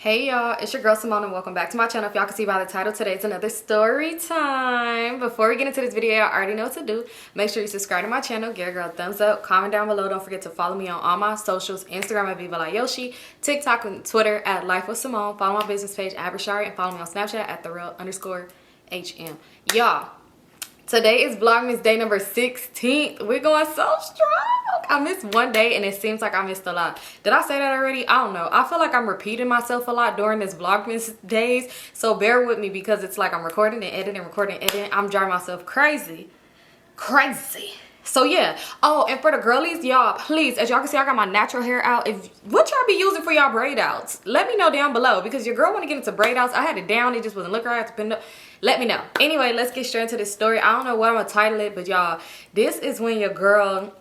Hey y'all, it's your girl Symone and welcome back to my channel. If y'all can see by the title, today's another story time. Before we get into this video, I already know what to do. Make sure you subscribe to my channel, give a girl a thumbs up, comment down below. Don't forget to follow me on all my socials, Instagram at Vivalayoshii, TikTok and Twitter at Lifewithsymone. Follow my business page at Brishari and follow me on Snapchat at _HM. Y'all, today is Vlogmas day number 16th. We're going so strong. I missed one day and it seems like I missed a lot. Did I say that already? I don't know. I feel like I'm repeating myself a lot during this Vlogmas days. So bear with me because it's like I'm recording and editing, recording and editing. I'm driving myself crazy. So yeah. Oh, and for the girlies, y'all, please, as y'all can see, I got my natural hair out. What y'all be using for y'all braid outs? Let me know down below because your girl want to get into braid outs. I had it down. It just wasn't looking right. I had to pin it up. Let me know. Anyway, let's get straight into this story. I don't know what I'm gonna title it, but y'all, this is when your girl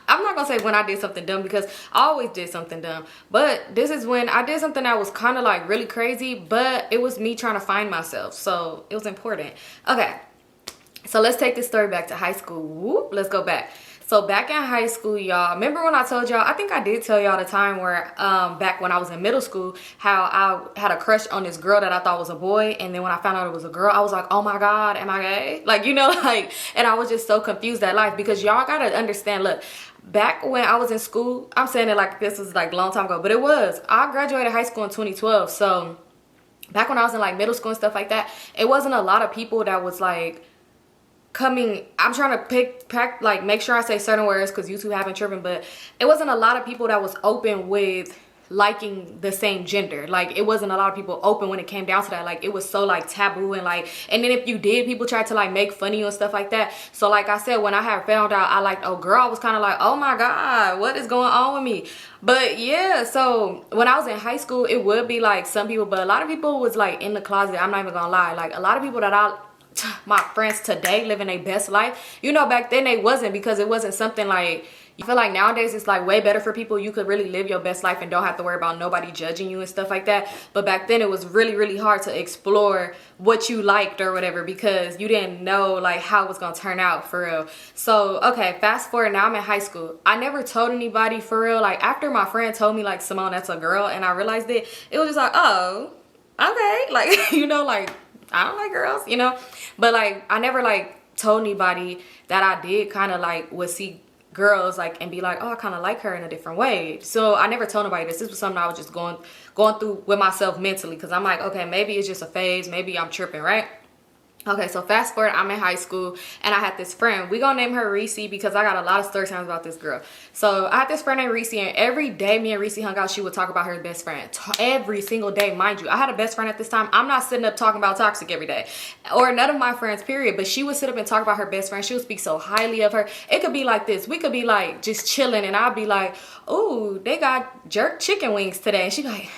I'm not gonna say when I did something dumb because I always did something dumb, but this is when I did something that was kind of like really crazy, but it was me trying to find myself, so it was important. Okay, so let's take this story back to high school. Whoop, let's go back. So back in high school, y'all, remember when I told y'all, I think I did tell y'all the time where back when I was in middle school, how I had a crush on this girl that I thought was a boy, and then when I found out it was a girl, I was like, oh my god, am I gay? Like, you know, like, and I was just so confused at life because y'all gotta understand, look, back when I was in school, I'm saying it like this was like a long time ago, but it was, I graduated high school in 2012, so back when I was in like middle school and stuff like that, it wasn't a lot of people that was like coming. I'm trying to like make sure I say certain words because YouTube haven't tripping, but it wasn't a lot of people that was open with liking the same gender. Like, it wasn't a lot of people open when it came down to that. Like, it was so like taboo, and like, and then if you did, people tried to like make fun of you and stuff like that. So like I said, when I had found out I liked a girl, I was kind of like, oh my god, what is going on with me? But yeah, so when I was in high school, it would be like some people, but a lot of people was like in the closet. I'm not even gonna lie. Like, a lot of people that my friends today living their best life, you know, back then they wasn't, because it wasn't something like, you feel like nowadays it's like way better for people. You could really live your best life and don't have to worry about nobody judging you and stuff like that. But back then it was really hard to explore what you liked or whatever because you didn't know like how it was gonna turn out for real. So okay, fast forward, now I'm in high school. I never told anybody for real. Like, after my friend told me like, Symone, that's a girl, and I realized it was just like, oh, okay, like, you know, like, I don't like girls, you know, but like I never like told anybody that I did kind of like would see girls like and be like, oh, I kind of like her in a different way. So I never told nobody this. This was something I was just going through with myself mentally, because I'm like, okay, maybe it's just a phase, maybe I'm tripping, right? Okay, so fast forward, I'm in high school and I had this friend. We gonna name her Reese because I got a lot of story times about this girl. So I had this friend named Reese, and every day me and Reese hung out, she would talk about her best friend. Every single day, mind you. I had a best friend at this time. I'm not sitting up talking about toxic every day, or none of my friends, period. But she would sit up and talk about her best friend. She would speak so highly of her. It could be like this. We could be like just chilling and I'd be like, oh, they got jerk chicken wings today. And she'd be like,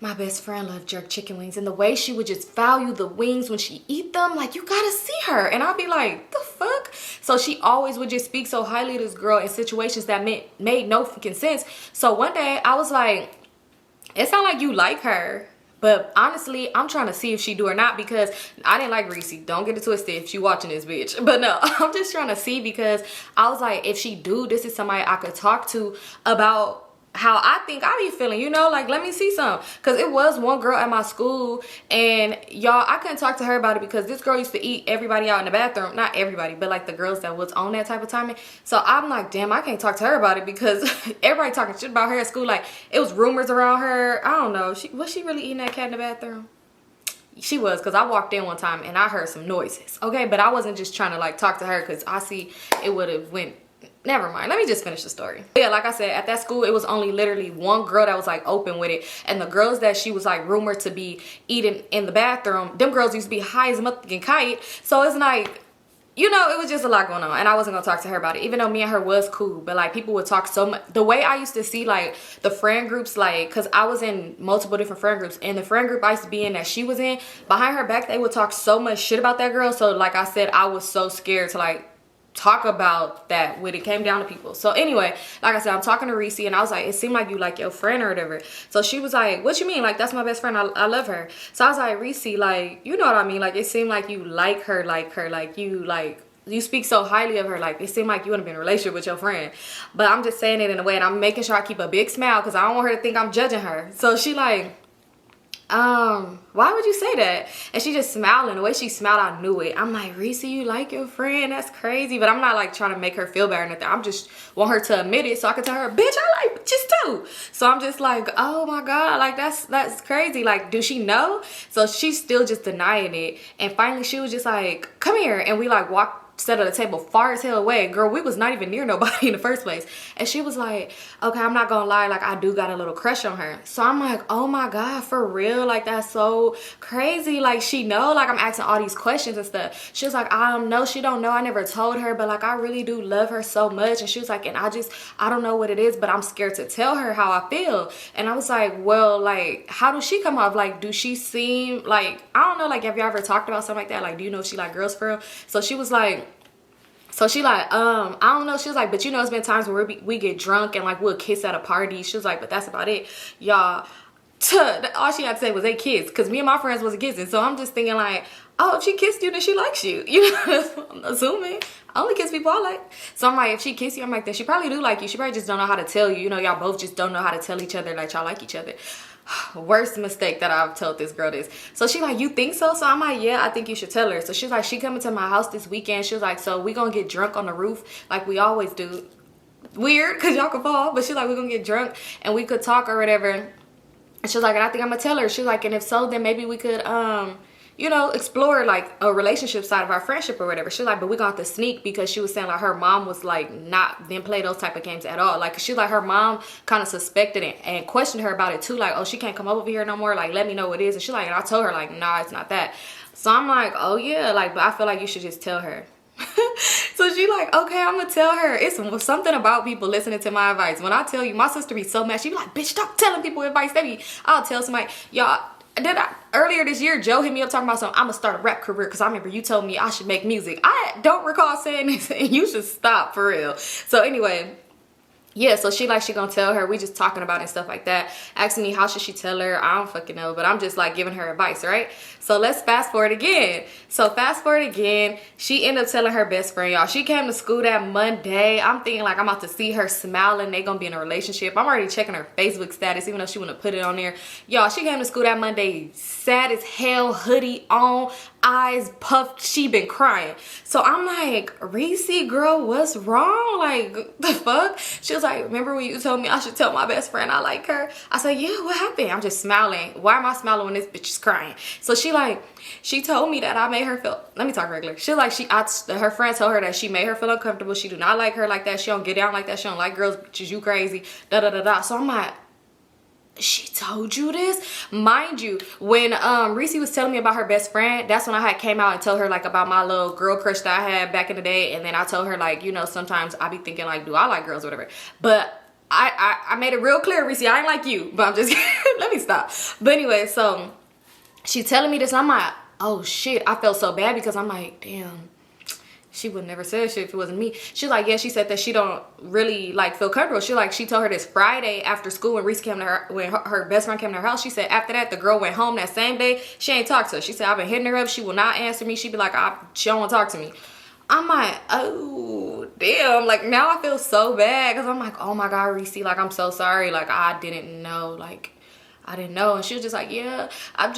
my best friend loved jerk chicken wings, and the way she would just value the wings when she eat them, like, you gotta see her. And I'll be like, the fuck? So she always would just speak so highly of this girl in situations that made no fucking sense. So one day I was like, it sounds like you like her, but honestly, I'm trying to see if she do or not, because I didn't like Reese. Don't get it twisted if she watching this bitch. But no, I'm just trying to see, because I was like, if she do, this is somebody I could talk to about how I think I be feeling, you know, like, let me see some. Because it was one girl at my school, and y'all, I couldn't talk to her about it because this girl used to eat everybody out in the bathroom. Not everybody, but like the girls that was on that type of timing. So I'm like, damn, I can't talk to her about it because everybody talking shit about her at school. Like, it was rumors around her. I don't know, was she really eating that cat in the bathroom? She was, because I walked in one time and I heard some noises, okay? But I wasn't just trying to like talk to her because I see it would have went. Never mind, let me just finish the story. Yeah, like I said, at that school, it was only literally one girl that was like open with it, and the girls that she was like rumored to be eating in the bathroom, them girls used to be high as a motherfucking kite. So it's like, you know, it was just a lot going on, and I wasn't gonna talk to her about it, even though me and her was cool. But like, people would talk so much. The way I used to see like the friend groups, like, because I was in multiple different friend groups, and the friend group I used to be in that she was in, behind her back, they would talk so much shit about that girl. So like I said, I was so scared to like talk about that when it came down to people. So anyway, like I said, I'm talking to Reese, and I was like, it seemed like you like your friend or whatever. So she was like, what you mean? Like, that's my best friend. I love her. So I was like, Reese, like, you know what I mean? Like, it seemed like you like you like you speak so highly of her. Like, it seemed like you want to be in a relationship with your friend. But I'm just saying it in a way, and I'm making sure I keep a big smile because I don't want her to think I'm judging her. So she like, why would you say that? And she just smiled, and the way she smiled, I knew it. I'm like, Reese, you like your friend? That's crazy. But I'm not like trying to make her feel bad or nothing. I'm just want her to admit it so I can tell her, bitch, I like bitches too. So I'm just like, oh my God, like that's crazy. Like, do she know? So she's still just denying it. And finally she was just like, come here. And we like walked, sat at a table far as hell away. Girl, we was not even near nobody in the first place. And she was like, okay, I'm not gonna lie, like I do got a little crush on her. So I'm like, oh my God, for real? Like, that's so crazy. Like, she know? Like, I'm asking all these questions and stuff. She was like, no, she don't know. I never told her, but like I really do love her so much. And she was like, and I don't know what it is, but I'm scared to tell her how I feel. And I was like, well, like, how does she come off? Like, do she seem like, I don't know, like, have you ever talked about something like that? Like, do you know if she like girls for real? So she was like, I don't know. She was like, but you know, it's been times where we get drunk and like we'll kiss at a party. She was like, but that's about it. Y'all, all she had to say was they kissed, because me and my friends wasn't kissing. So I'm just thinking like, oh, if she kissed you, then she likes you. You know, I'm assuming. I only kiss people I like. So I'm like, if she kissed you, I'm like, then she probably do like you. She probably just don't know how to tell you. You know, y'all both just don't know how to tell each other that y'all like each other. Worst mistake that I've told this girl this. So she like, you think so? So I'm like, yeah, I think you should tell her. So she's like, she coming to my house this weekend. She was like, so we gonna get drunk on the roof like we always do. Weird, because y'all could fall. But she's like, we're gonna get drunk and we could talk or whatever. And she was like, and I think I'm gonna tell her. She was like, and if so, then maybe we could you know, explore like a relationship side of our friendship or whatever. She's like, but we got to sneak, because she was saying like her mom was like didn't play those type of games at all. Like, she's like, her mom kind of suspected it and questioned her about it too. Like, oh, she can't come over here no more. Like, let me know what it is. And she's like, and I told her like, nah, it's not that. So I'm like, oh yeah, like, but I feel like you should just tell her. So she like, okay, I'm gonna tell her. It's something about people listening to my advice. When I tell you, my sister be so mad. She be like, bitch, stop telling people advice. I'll tell somebody, y'all. Earlier this year, Joe hit me up talking about something. I'm gonna start a rap career because I remember you told me I should make music. I don't recall saying this, and you should stop for real. So anyway, yeah, so she gonna tell her. We just talking about it and stuff like that. Asking me how should she tell her. I don't fucking know, but I'm just like giving her advice, right? So let's fast forward again. She ended up telling her best friend, y'all. She came to school that Monday. I'm thinking like I'm about to see her smiling. They gonna be in a relationship. I'm already checking her Facebook status, even though she wouldn't put it on there. Y'all, she came to school that Monday, sad as hell, hoodie on, eyes puffed. She been crying. So I'm like, Reese, girl, what's wrong? Like, the fuck? She was like, remember when you told me I should tell my best friend I like her? I said, yeah, what happened? I'm just smiling. Why am I smiling when this bitch is crying? So she told me that I made her feel, let me talk regular. She like, her friend told her that she made her feel uncomfortable. She do not like her like that. She don't get down like that. She don't like girls, bitches, you crazy, da da da da. So I'm like, she told you this? Mind you, when Reese was telling me about her best friend, that's when I had came out and told her like about my little girl crush that I had back in the day. And then I told her like, you know, sometimes I be thinking like, do I like girls or whatever? But I made it real clear, Reese, I ain't like you. But I'm just let me stop. But anyway, so she telling me this, and I'm like, oh shit. I felt so bad because I'm like, damn, she would never say shit if it wasn't me. She's like, yeah, she said that she don't really like feel comfortable. She told her this Friday after school when Reese came to her, when her best friend came to her house. She said after that, the girl went home that same day. She ain't talked to her. She said, I've been hitting her up. She will not answer me. She be like, she don't want to talk to me. I'm like, oh, damn. Like, now I feel so bad because I'm like, oh my God, Reese, like, I'm so sorry. Like, I didn't know. Like, I didn't know. And she was just like, yeah, I'm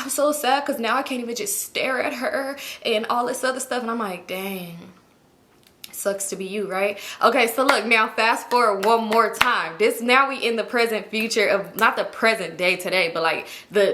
so sad because now I can't even just stare at her and all this other stuff. And I'm like, dang. Sucks to be you, right? Okay, so look, now fast forward one more time. Now we in the present future of, not the present day today, but like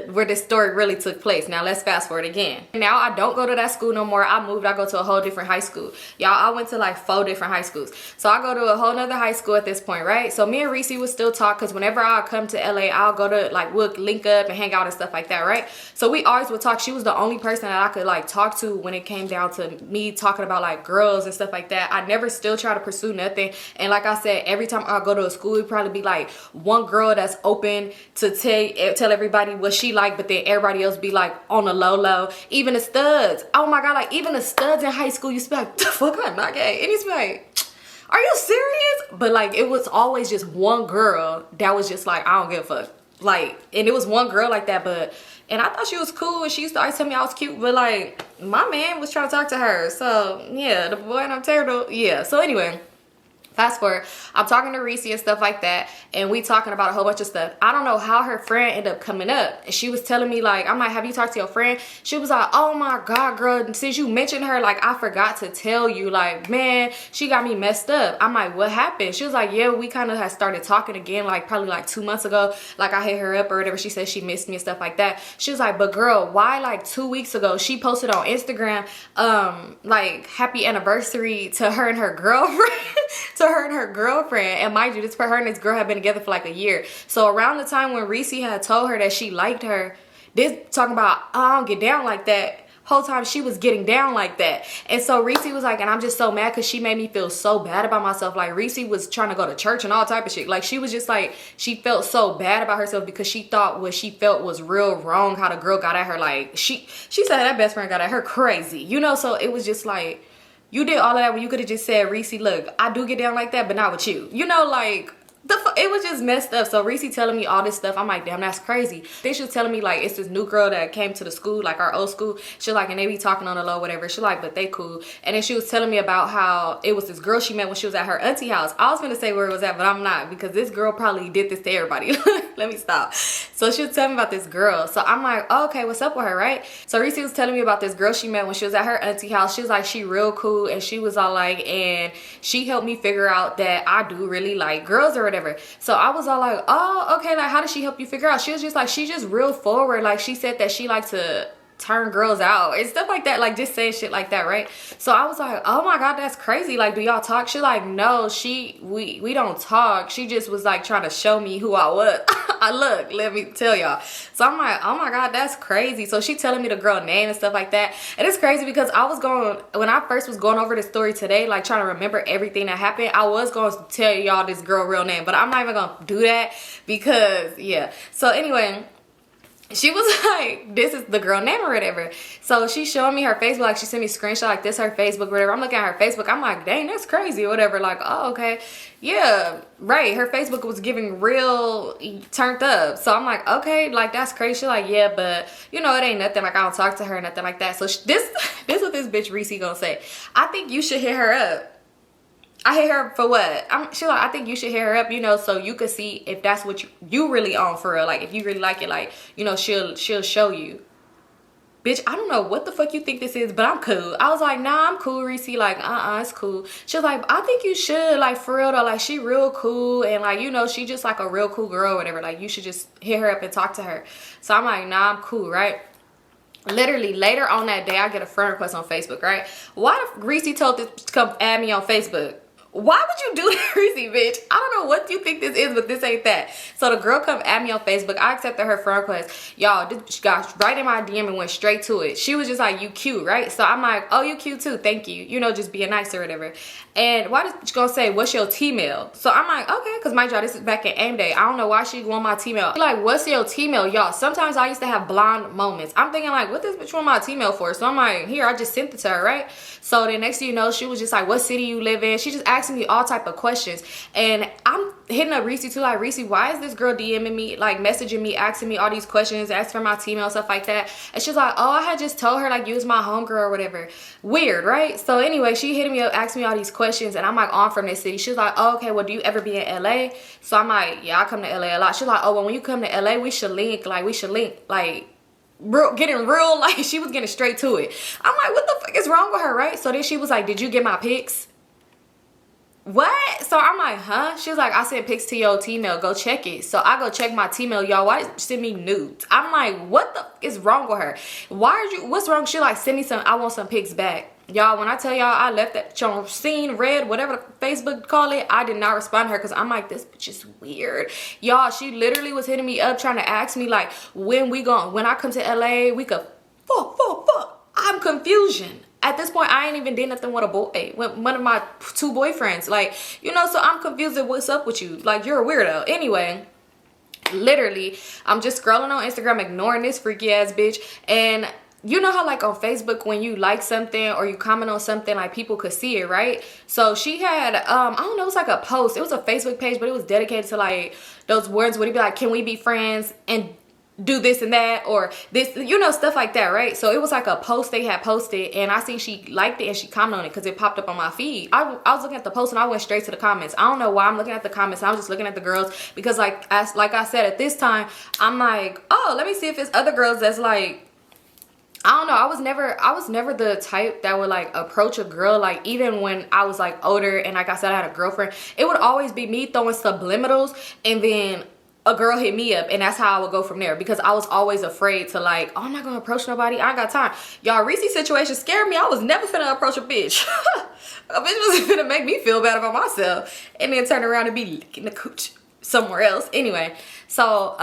where this story really took place. Now let's fast forward again. Now I don't go to that school no more. I moved. I go to a whole different high school. Y'all, I went to like 4 different high schools. So I go to a whole nother high school at this point, right? So me and Reese would still talk because whenever I come to LA, I'll go to like, we'll link up and hang out and stuff like that, right? So we always would talk. She was the only person that I could like talk to when it came down to me talking about like girls and stuff like that. I never still try to pursue nothing. And like I said, every time I go to a school, it'd probably be like one girl that's open to tell everybody what she like, but then everybody else be like on the low. Even the studs. Oh my God, like even the studs in high school used to be like, the fuck, I'm not gay. And it's like, are you serious? But like it was always just one girl that was just like, I don't give a fuck. Like, and it was one girl like that, and I thought she was cool, and she used to always tell me I was cute, but like, my man was trying to talk to her. So yeah, the boy and I'm terrible. Yeah, so anyway, fast forward, I'm talking to Reese and stuff like that, and we talking about a whole bunch of stuff. I don't know how her friend ended up coming up, and she was telling me, like, I'm like, have you talked to your friend? She was like, oh my God, girl, since you mentioned her, like, I forgot to tell you, like, man, she got me messed up. I'm like, what happened? She was like, yeah, we kind of had started talking again, like, probably like 2 months ago. Like, I hit her up or whatever. She said she missed me and stuff like that. She was like, but girl, why, like, 2 weeks ago, she posted on Instagram, like, happy anniversary to her and her girlfriend, to her and her girlfriend. And mind you, her and this girl had been together for like a year. So around the time when Reese had told her that she liked her, this talking about, oh, I don't get down like that, whole time she was getting down like that. And so Reese was like, and I'm just so mad because she made me feel so bad about myself. Like, Reese was trying to go to church and all type of shit. Like, she was just like, she felt so bad about herself because she thought what she felt was real wrong, how the girl got at her. Like, she said that best friend got at her crazy, you know. So it was just like, you did all of that when you could have just said, Reese, look, I do get down like that, but not with you. You know, like, it was just messed up. So Reese telling me all this stuff, I'm like, damn, that's crazy. Then she was telling me, like, it's this new girl that came to the school, like our old school. She like, and they be talking on the low, whatever. She like, but they cool. And then she was telling me about how it was this girl she met when she was at her auntie house. I was gonna say where it was at, but I'm not, because this girl probably did this to everybody. Let me stop. So she was telling me about this girl. So I'm like, oh, okay, what's up with her, right? So Reese was telling me about this girl she met when she was at her auntie house. She was like, she real cool, and she was all like, and she helped me figure out that I do really like girls or whatever. So I was all like, oh, okay, like, how did she help you figure out? She was just like, she's just real forward. Like, she said that she liked to turn girls out and stuff like that, like just saying shit like that, right? So I was like, oh my God, that's crazy. Like, do y'all talk? She like, no, we don't talk. She just was like trying to show me who I was. I look, let me tell y'all. So I'm like, oh my God, that's crazy. So she telling me the girl name and stuff like that. And it's crazy because when I first was going over the story today, like trying to remember everything that happened, I was going to tell y'all this girl real name, but I'm not even gonna do that because yeah. So anyway, she was like, this is the girl name or whatever. So she's showing me her Facebook, like she sent me a screenshot, like this her Facebook, whatever. I'm looking at her Facebook, I'm like, dang, that's crazy or whatever. Like, oh, okay, yeah, right. Her Facebook was giving real turned up. So I'm like, okay, like that's crazy. She's like, yeah, but you know, it ain't nothing. Like, I don't talk to her, nothing like that. So this what this bitch Reese gonna say. I think you should hit her up. I hit her for what? She's like, I think you should hit her up, you know, so you could see if that's what you really on for real. Like, if you really like it, like, you know, she'll show you. Bitch, I don't know what the fuck you think this is, but I'm cool. I was like, nah, I'm cool, Reese. Like, it's cool. She was like, I think you should, like, for real though. Like, she real cool, and like, you know, she just like a real cool girl or whatever. Like, you should just hit her up and talk to her. So I'm like, nah, I'm cool, right? Literally later on that day, I get a friend request on Facebook, right? Why if Reese told this to come add me on Facebook? Why would you do that, Reese, bitch? I don't know what you think this is, but this ain't that. So the girl come at me on Facebook. I accepted her friend request. Y'all, this got right in my DM and went straight to it. She was just like, you cute, right? So I'm like, oh, you cute too. Thank you. You know, just being nice or whatever. And why did she gonna say, what's your T-mail? So I'm like, okay, because mind y'all, this is back in AIM day. I don't know why she want my T-mail. She like, what's your T-mail? Y'all, sometimes I used to have blonde moments. I'm thinking like, what this bitch want my T-mail for? So I'm like, here, I just sent it to her, right? So then next thing you know, she was just like, what city you live in? She just asking me all type of questions. And I'm hitting up Reese too, like, Reese, why is this girl DMing me, like messaging me, asking me all these questions, asking for my T-mail, stuff like that? And she's like, oh, I had just told her like you was my homegirl or whatever. Weird, right? So anyway, she hitting me up, asking me all these questions, and I'm like, oh, I'm from this city. She's like, oh, okay, well, do you ever be in LA? So I'm like, yeah, I come to LA a lot. She's like, oh, well, when you come to LA, we should link, like real, getting real, like she was getting straight to it. I'm like, what the fuck is wrong with her, right? So then she was like, did you get my pics? What? So I'm like, huh? She was like, I sent pics to your T-mail, go check it. So I go check my T-mail, y'all. Why did you send me nudes? I'm like, what the is wrong with her? What's wrong? She like, send me some, I want some pics back. Y'all, when I tell y'all I left that on seen, read, whatever Facebook call it, I did not respond to her because I'm like, this bitch is weird. Y'all, she literally was hitting me up trying to ask me like, when I come to LA, we could fuck. I'm confusion. At this point, I ain't even did nothing with a boy, with one of my 2 boyfriends. Like, you know, so I'm confused at what's up with you. Like, you're a weirdo. Anyway, literally, I'm just scrolling on Instagram, ignoring this freaky ass bitch. And you know how like on Facebook when you like something or you comment on something, like people could see it, right? So she had I don't know, it was like a post, it was a Facebook page, but it was dedicated to like those words would it be like, can we be friends and do this and that, or this, you know, stuff like that, right? So it was like a post they had posted, and I seen she liked it and she commented on it because it popped up on my feed. I was looking at the post and I went straight to the comments. I don't know why I'm looking at the comments. I was just looking at the girls because like I said, at this time I'm like, oh, let me see if it's other girls that's like, I don't know, I was never the type that would like approach a girl, like even when I was like older and like I said I had a girlfriend, it would always be me throwing subliminals and then a girl hit me up, and that's how I would go from there, because I was always afraid to like, oh, I'm not gonna approach nobody, I ain't got time. Y'all, Reese's situation scared me. I was never finna approach a bitch. A bitch was finna make me feel bad about myself and then turn around and be licking the cooch somewhere else. Anyway, so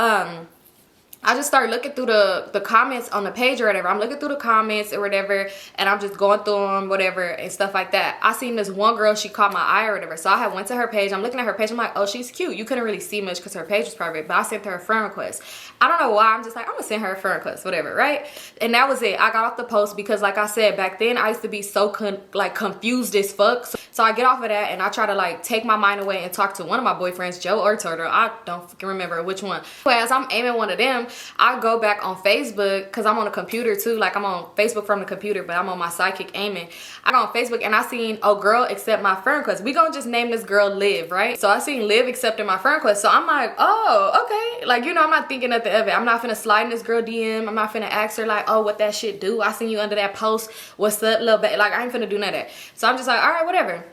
I just started looking through the comments on the page or whatever. I'm looking through the comments or whatever, and I'm just going through them, whatever, and stuff like that. I seen this one girl, she caught my eye or whatever. So I had went to her page. I'm looking at her page. I'm like, oh, she's cute. You couldn't really see much because her page was private, but I sent her a friend request. I don't know why. I'm just like, I'm going to send her a friend request, whatever, right? And that was it. I got off the post because, like I said, back then I used to be so confused as fuck. So I get off of that and I try to like take my mind away and talk to one of my boyfriends, Joe or Turtle. I don't fucking remember which one. But as I'm aiming one of them, I go back on Facebook because I'm on a computer too. Like I'm on Facebook from the computer, but I'm on my sidekick aiming. I go on Facebook and I seen, oh, girl accept my friend request. We gonna just name this girl Liv, right? So I seen Liv accepting my friend request. So I'm like, oh, okay. Like, you know, I'm not thinking nothing of it. I'm not finna slide in this girl DM. I'm not finna ask her like, oh, what that shit do? I seen you under that post. What's up, little baby? Like, I ain't finna do none of that. So I'm just like, all right, whatever.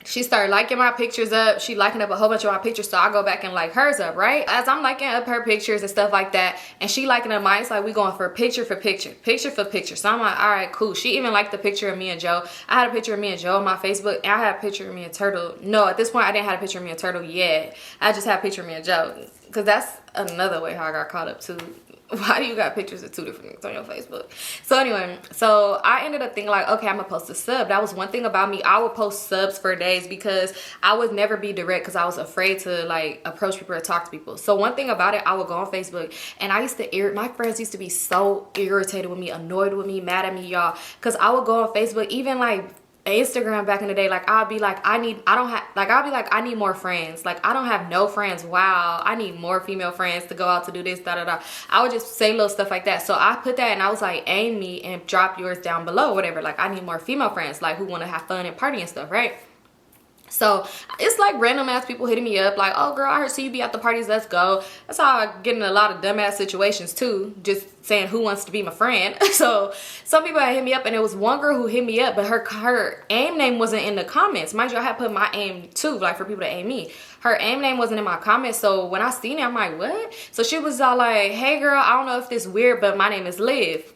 She started liking my pictures up. She liking up a whole bunch of my pictures, so I go back and like hers up, right? As I'm liking up her pictures and stuff like that, and she liking up mine, it's like we going for picture for picture, picture for picture. So I'm like, all right, cool. She even liked the picture of me and Joe. I had a picture of me and Joe on my Facebook, and I had a picture of me and Turtle. No, at this point, I didn't have a picture of me and Turtle yet. I just had a picture of me and Joe, because that's another way how I got caught up too. Why do you got pictures of two different things on your Facebook? So anyway, so I ended up thinking like, okay, I'm gonna post a sub. That was one thing about me. I would post subs for days because I would never be direct because I was afraid to like approach people or talk to people. So one thing about it, I would go on Facebook and I used to my friends used to be so irritated with me, annoyed with me, mad at me, y'all, because I would go on Facebook, even like Instagram back in the day, like I'll be like, I need more friends. Like I don't have no friends. Wow, I need more female friends to go out to do this, da da da. I would just say little stuff like that. So I put that and I was like, aim me and drop yours down below, whatever. Like I need more female friends, like who want to have fun and party and stuff, right? So it's like random ass people hitting me up like, oh girl, I heard see you be at the parties, let's go. That's how I get in a lot of dumbass situations too, just saying who wants to be my friend. So some people had hit me up, and it was one girl who hit me up, but her AIM name wasn't in the comments. Mind you, I had put my AIM too, like for people to aim me. Her AIM name wasn't in my comments, so when I seen it, I'm like, what? So she was all like, hey girl, I don't know if this weird, but my name is Liv,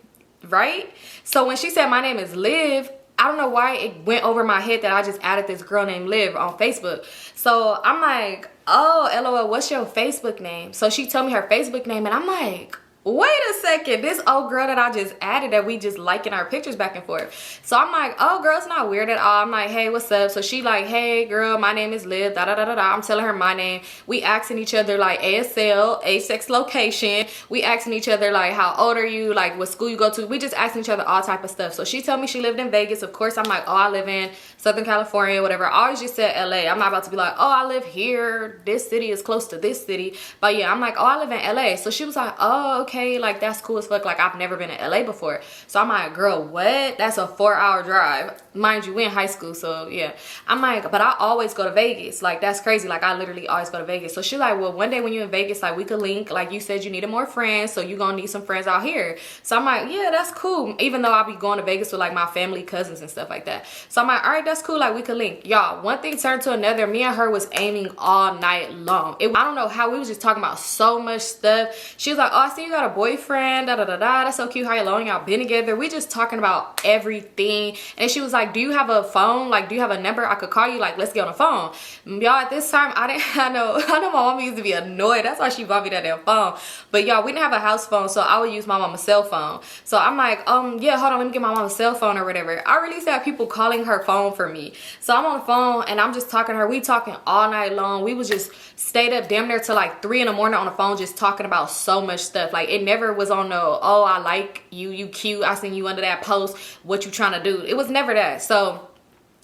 right? So when she said my name is Liv, I don't know why it went over my head that I just added this girl named Liv on Facebook. So I'm like, oh, LOL, what's your Facebook name? So she told me her Facebook name, and I'm like, wait a second, this old girl that I just added that we just liking our pictures back and forth. So I'm like, oh girl, it's not weird at all. I'm like, hey, what's up? So she like, hey girl, my name is Liv, da da da da da. I'm telling her my name. We asking each other like ASL, sex location. We asking each other like, how old are you? Like what school you go to? We just asking each other all type of stuff. So she told me she lived in Vegas. Of course, I'm like, oh, I live in Southern California, whatever. I always just said LA. I'm not about to be like, oh, I live here. This city is close to this city. But yeah, I'm like, oh, I live in LA. So she was like, oh, okay. Like that's cool as fuck. Like I've never been to LA before. So I'm like, girl, what? That's a 4-hour drive. Mind you, we in high school, so yeah. I'm like, but I always go to Vegas. Like that's crazy. Like I literally always go to Vegas. So she like, well, one day when you in Vegas, like we could link. Like you said you needed more friends, so you gonna need some friends out here. So I'm like, yeah, that's cool. Even though I'll be going to Vegas with like my family, cousins and stuff like that. So I'm like, all right, that's cool. Like we could link. Y'all, one thing turned to another. Me and her was aiming all night long. I don't know how, we was just talking about so much stuff. She was like, oh, I see you got a boyfriend, da da da da. That's so cute. How long y'all been together? We just talking about everything. And she was like, do you have a phone? Like, do you have a number I could call you? Like, let's get on the phone. Y'all, at this time, I know my mom used to be annoyed. That's why she bought me that damn phone. But y'all, we didn't have a house phone, so I would use my mama's cell phone. So I'm like, yeah, hold on, let me get my mama's cell phone or whatever. I really had people calling her phone for me. So I'm on the phone and I'm just talking to her. We talking all night long. We was just stayed up damn near till like 3 in the morning on the phone, just talking about so much stuff. Like Like, it never was on no, oh, I like you, you cute, I seen you under that post, what you trying to do. It was never that. So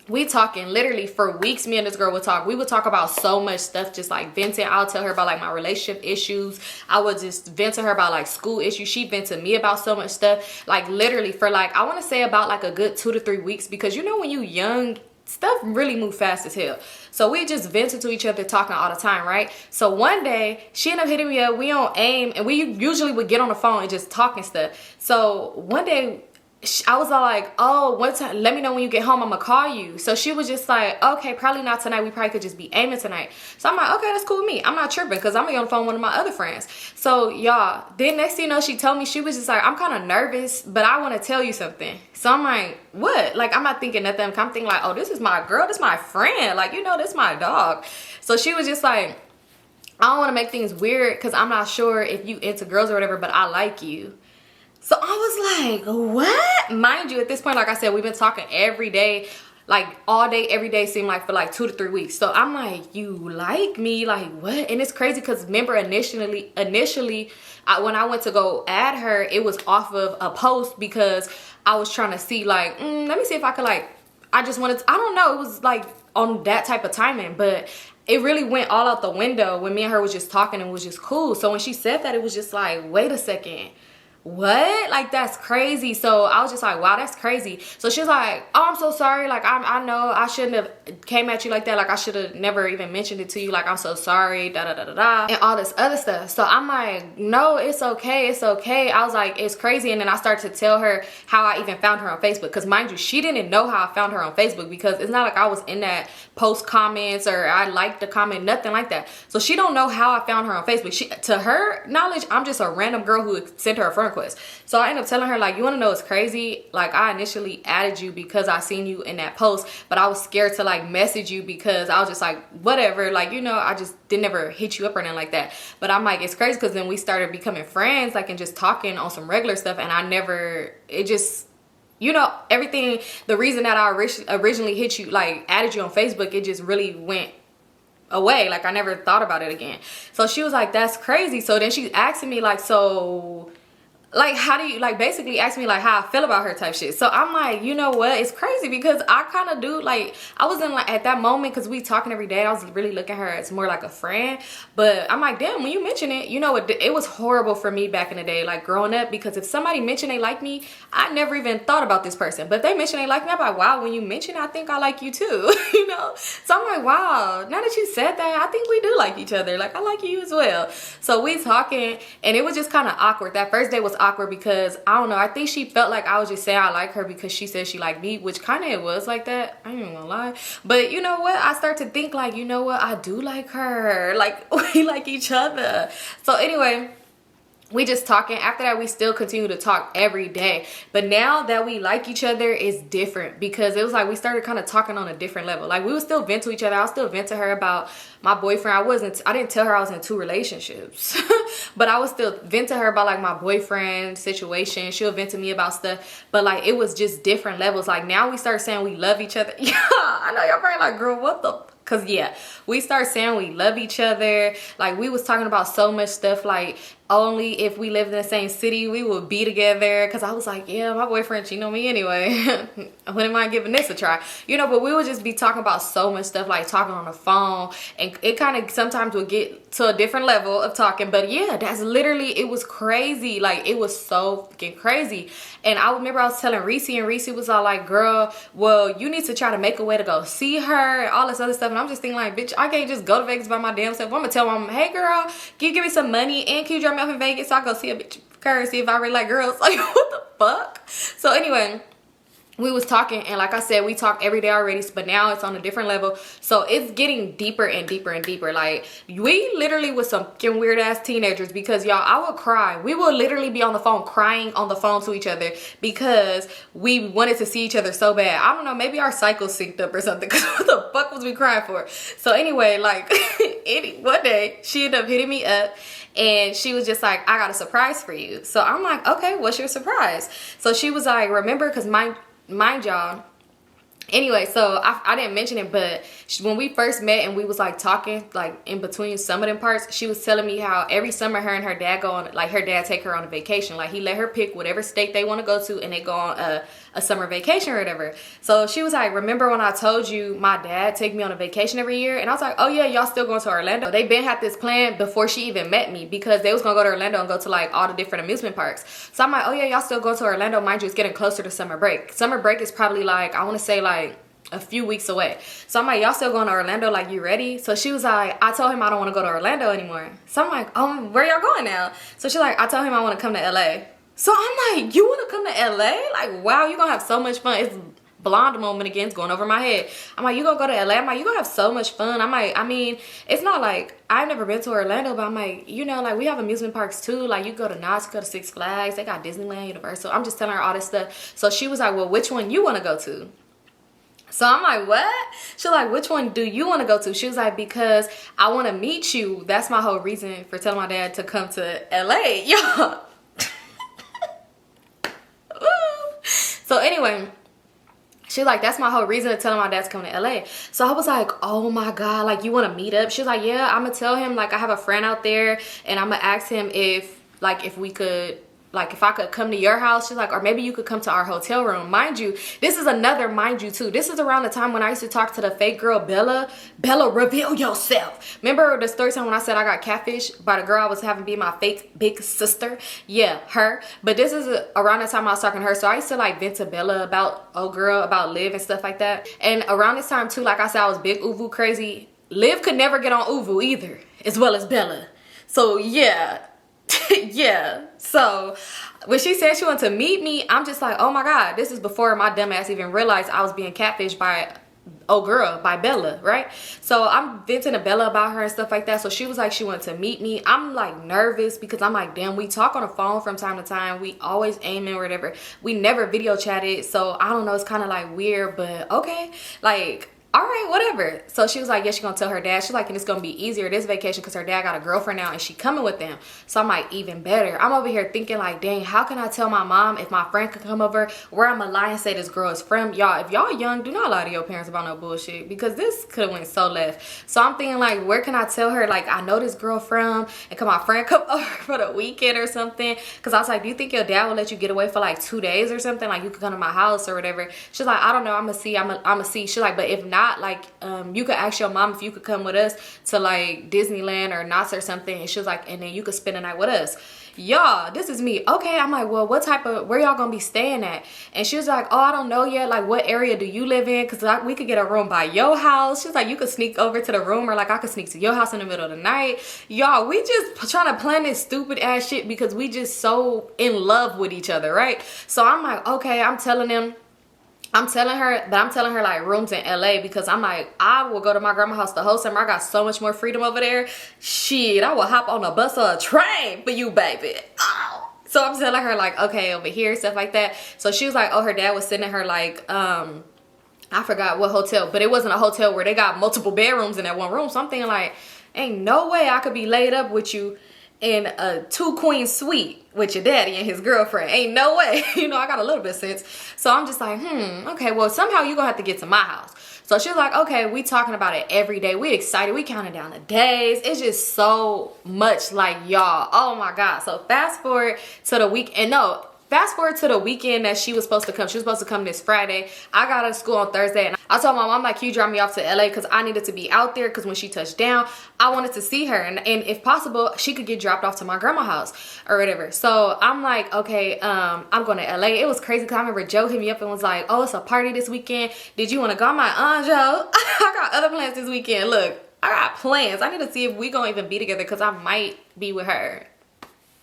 we talking literally for weeks. Me and this girl would talk. We would talk about so much stuff, just like venting. I'll tell her about like my relationship issues. I would just vent to her about like school issues. She vent to me about so much stuff. Like literally for like, I want to say about like a good 2 to 3 weeks, because you know when you young, stuff really move fast as hell. So we just vented to each other, talking all the time, right? So one day she ended up hitting me up. We on AIM, and we usually would get on the phone and just talk and stuff. So one day I was all like, oh, one time, let me know when you get home, I'm gonna call you. So she was just like, okay, probably not tonight. We probably could just be aiming tonight. So I'm like, okay, that's cool with me. I'm not tripping, because I'm gonna be on the phone with one of my other friends. So y'all, then next thing you know, she told me, she was just like, I'm kind of nervous, but I want to tell you something. So I'm like, what? Like, I'm not thinking nothing. I'm thinking like, oh, this is my girl, this is my friend. Like, you know, this is my dog. So she was just like, I don't want to make things weird, because I'm not sure if you into girls or whatever, but I like you. So I was like, what? Mind you, at this point, like I said, we've been talking every day, like all day, every day, seemed like for like 2 to 3 weeks. So I'm like, you like me? Like, what? And it's crazy, because remember initially, when I went to go add her, it was off of a post, because I was trying to see like, let me see if I could like, I just wanted to, I don't know, it was like on that type of timing, but it really went all out the window when me and her was just talking and was just cool. So when she said that, it was just like, wait a second. What? Like, that's crazy. So I was just like, wow, that's crazy. So she was like, oh, I'm so sorry. Like, I know I shouldn't have came at you like that. Like, I should have never even mentioned it to you. Like, I'm so sorry, da da da da da, and all this other stuff. So I'm like, no, it's okay, it's okay. I was like, it's crazy. And then I started to tell her how I even found her on Facebook, because mind you, she didn't know how I found her on Facebook, because it's not like I was in that post comments or I liked the comment, nothing like that. So she don't know how I found her on Facebook. She, to her knowledge, I'm just a random girl who sent her a friend request. So I ended up telling her, like, you want to know what's crazy? Like, I initially added you because I seen you in that post, but I was scared to like message you, because I was just like, whatever, like, you know, I just didn't ever hit you up or anything like that. But I'm like, it's crazy, because then we started becoming friends, like, and just talking on some regular stuff, and I never, it just, you know, everything, the reason that I originally hit you, like added you on Facebook, it just really went away. Like, I never thought about it again. So she was like, that's crazy. So then she's asking me like, so like, how do you, like, basically ask me like how I feel about her type shit. So I'm like, you know what, it's crazy, because I kind of do, like, I wasn't like at that moment, because we talking every day, I was really looking at her as more like a friend. But I'm like, damn, when you mention it, you know, it was horrible for me back in the day, like growing up, because if somebody mentioned they like me, I never even thought about this person. But if they mention they like me, I'm like, wow, when you mention it, I think I like you too. You know. So I'm like, wow, now that you said that, I think we do like each other. Like, I like you as well. So we talking, and it was just kind of awkward. That first day was awkward, because I don't know, I think she felt like I was just saying I like her because she said she liked me, which kind of it was like that. I ain't even gonna lie. But you know what, I start to think like, you know what, I do like her, like we like each other. So anyway, we just talking. After that, we still continue to talk every day. But now that we like each other, it's different, because it was like we started kind of talking on a different level. Like, we would still vent to each other. I'll still vent to her about my boyfriend. I didn't tell her I was in 2 relationships. But I would still vent to her about like my boyfriend situation. She'll vent to me about stuff. But like, it was just different levels. Like, now we start saying we love each other. Yeah, I know y'all probably like, girl, what the? Cause yeah, we start saying we love each other. Like, we was talking about so much stuff, like only if we lived in the same city we would be together. Cause I was like, yeah, my boyfriend cheating on me anyway. Wouldn't mind giving this a try, you know. But we would just be talking about so much stuff, like talking on the phone, and it kind of sometimes would get to a different level of talking. But yeah, that's literally, it was crazy. Like, it was so freaking crazy. And I remember I was telling Reese, and Reese was all like, girl, well, you need to try to make a way to go see her and all this other stuff. And I'm just thinking like, bitch, I can't just go to Vegas by my damn self. I'm gonna tell mom, hey girl, can you give me some money, and can you drop me off in Vegas so I go see a bitch her, see if I really like girls? Like, what the fuck? So anyway, we was talking, and like I said, we talk every day already, but now it's on a different level. So it's getting deeper and deeper and deeper. Like, we literally was some fucking weird ass teenagers, because y'all, I would cry. We would literally be on the phone, crying on the phone to each other, because we wanted to see each other so bad. I don't know, maybe our cycles synced up or something, because what the fuck was we crying for? So anyway, like, one day she ended up hitting me up, and she was just like, I got a surprise for you. So I'm like, okay, what's your surprise? So she was like, remember, because mind y'all, Anyway, so I didn't mention it, but when we first met and we was like talking, like in between some of them parts, she was telling me how every summer her and her dad go on, like her dad take her on a vacation. Like he let her pick whatever state they want to go to, and they go on a summer vacation or whatever. So she was like, remember when I told you my dad take me on a vacation every year? And I was like, oh yeah, y'all still going to Orlando? They been had this plan before she even met me, because they was gonna go to Orlando and go to like all the different amusement parks. So I'm like, oh yeah, y'all still go to Orlando? Mind you, it's getting closer to summer break. Summer break is probably like, I want to say like a few weeks away. So I'm like, y'all still going to Orlando? Like, you ready? So she was like, I told him I don't want to go to Orlando anymore. So I'm like, where y'all going now? So she's like, I told him I want to come to LA. So I'm like, you want to come to LA? Like, wow, you're gonna have so much fun. It's blonde moment again, it's going over my head. I'm like, you gonna go to LA? I'm like, you gonna have so much fun. I'm like, I mean, it's not like I've never been to Orlando, but I'm like, you know, like we have amusement parks too. Like you go to Knott's, go to Six Flags, they got Disneyland, Universal. I'm just telling her all this stuff. So she was like, well, which one you want to go to? So I'm like, what? She's like, which one do you want to go to? She was like, because I want to meet you. That's my whole reason for telling my dad to come to LA. Y'all. So anyway, she's like, that's my whole reason to tell my dad to come to LA. So I was like, oh my God, like you want to meet up? She's like, yeah, I'm going to tell him, like I have a friend out there and I'm going to ask him if we could, like if I could come to your house. She's like, or maybe you could come to our hotel room. Mind you, this is another mind you too. This is around the time when I used to talk to the fake girl Bella. Bella, reveal yourself. Remember the story time when I said I got catfished by the girl I was having be my fake big sister? Yeah, her. But this is around the time I was talking to her. So I used to like vent to Bella about about Liv and stuff like that. And around this time too, like I said, I was big Uvu crazy. Liv could never get on Uvu either, as well as Bella. So yeah. Yeah. So when she said she wanted to meet me, I'm just like, oh my God, this is before my dumb ass even realized I was being catfished by by Bella, right? So I'm venting to Bella about her and stuff like that. So she was like, she wanted to meet me. I'm like nervous because I'm like, damn, we talk on the phone from time to time. We always aiming or whatever. We never video chatted. So I don't know, it's kind of like weird, but okay. Like, all right, whatever. So she was like, yeah, she's gonna tell her dad. She's like, and it's gonna be easier this vacation because her dad got a girlfriend now and she coming with them. So I'm like, even better. I'm over here thinking like, dang, how can I tell my mom if my friend could come over where I'm gonna lie and say this girl is from? Y'all, if y'all young, do not lie to your parents about no bullshit, because this could have went so left. So I'm thinking like, where can I tell her like I know this girl from, and can my friend come over for the weekend or something? Because I was like, do you think your dad will let you get away for like 2 days or something? Like you could come to my house or whatever. She's like, I don't know, I'm gonna see. She's like, but if not, like you could ask your mom if you could come with us to like Disneyland or Knott's or something. And she was like, and then you could spend the night with us. Y'all, this is me. Okay, I'm like, well, where y'all gonna be staying at? And she was like, oh, I don't know yet. Like, what area do you live in? Because we could get a room by your house. She's like, you could sneak over to the room, or like I could sneak to your house in the middle of the night. Y'all, we just trying to plan this stupid ass shit because we just so in love with each other, right? So I'm like, okay, I'm telling her like rooms in LA, because I'm like, I will go to my grandma's house the whole summer. I got so much more freedom over there. Shit, I will hop on a bus or a train for you, baby. Oh. So I'm telling her like, okay, over here, stuff like that. So she was like, oh, her dad was sending her like, I forgot what hotel, but it wasn't a hotel where they got multiple bedrooms in that one room. So I'm thinking like, ain't no way I could be laid up with you in a 2-queen suite with your daddy and his girlfriend. Ain't no way. You know, I got a little bit of sense. So I'm just like, okay, well, somehow you're gonna have to get to my house. So she's like, okay, we talking about it every day. We excited. We counting down the days. It's just so much like, y'all. Oh my God. So fast forward to the weekend. Fast forward to the weekend that she was supposed to come. She was supposed to come this Friday. I got out of school on Thursday, and I told my mom, like, can you drive me off to LA? Because I needed to be out there, because when she touched down, I wanted to see her. And if possible, she could get dropped off to my grandma's house or whatever. So I'm like, okay, I'm going to LA. It was crazy because I remember Joe hit me up and was like, oh, it's a party this weekend. Did you want to go? I'm like, Joe, I got other plans this weekend. Look, I got plans. I need to see if we going to even be together, because I might be with her.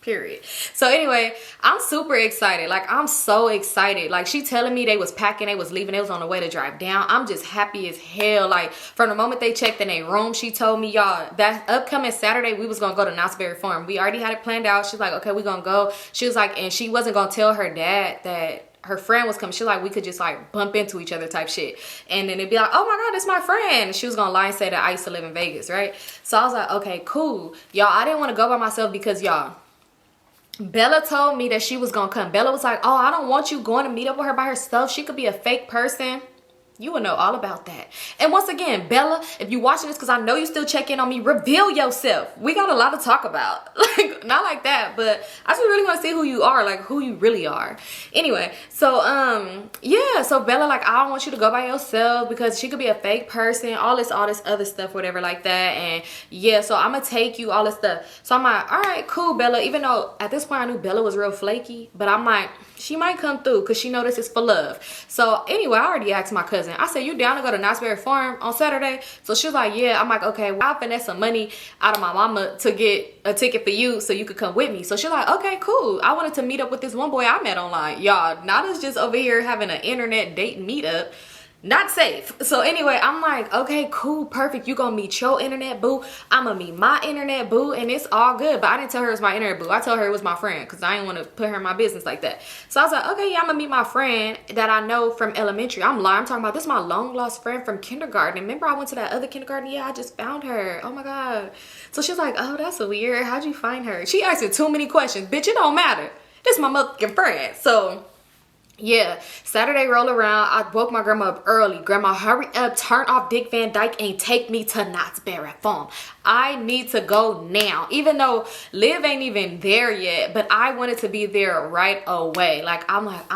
Period. So anyway, I'm super excited. Like, I'm so excited. Like, she telling me they was packing, they was leaving, they was on the way to drive down. I'm just happy as hell. Like, from the moment they checked in their room, she told me, y'all, that upcoming Saturday we was gonna go to Knott's Berry Farm. We already had it planned out. She's like, okay, we gonna go. She was like, and she wasn't gonna tell her dad that her friend was coming. She was like, we could just like bump into each other type shit. And then it'd be like, oh my God, that's my friend. And she was gonna lie and say that I used to live in Vegas, right? So I was like, okay, cool. Y'all, I didn't want to go by myself because, y'all, Bella told me that she was gonna come. Bella was like, oh, I don't want you going to meet up with her by herself. She could be a fake person. You will know all about that. And once again, Bella, if you watching this, because I know you still check in on me, reveal yourself. We got a lot to talk about. Like, not like that, but I just really want to see who you are, like who you really are. Anyway, so yeah, so Bella, like, I don't want you to go by yourself because she could be a fake person, all this other stuff, whatever like that. And yeah, so I'm gonna take you, all this stuff. So I'm like, all right, cool, Bella. Even though at this point I knew Bella was real flaky, but I'm like, she might come through because she know this is for love. So anyway, I already asked my cousin. I said, you down to go to Knott's Berry Farm on Saturday? So she was like, yeah. I'm like, okay, well, I'll finesse some money out of my mama to get a ticket for you so you could come with me. So she's like, okay, cool. I wanted to meet up with this one boy I met online. Y'all, Nada's just over here having an internet date meetup. Not safe. So anyway, I'm like, okay, cool, perfect. You gonna meet your internet boo, I'm gonna meet my internet boo, and it's all good. But I didn't tell her it was my internet boo. I told her it was my friend because I didn't want to put her in my business like that. So I was like, okay, yeah, I'm gonna meet my friend that I know from elementary. I'm lying. I'm talking about this is my long lost friend from kindergarten. And remember I went to that other kindergarten? Yeah, I just found her. Oh my God. So she's like, oh, that's so weird. How'd you find her? She asking too many questions. Bitch, it don't matter. This is my motherfucking friend. So yeah, Saturday roll around. I woke my grandma up early. Grandma, hurry up, turn off Dick Van Dyke and take me to Knott's Berry Farm. I need to go now. Even though Liv ain't even there yet, but I wanted to be there right away. Like, I'm like,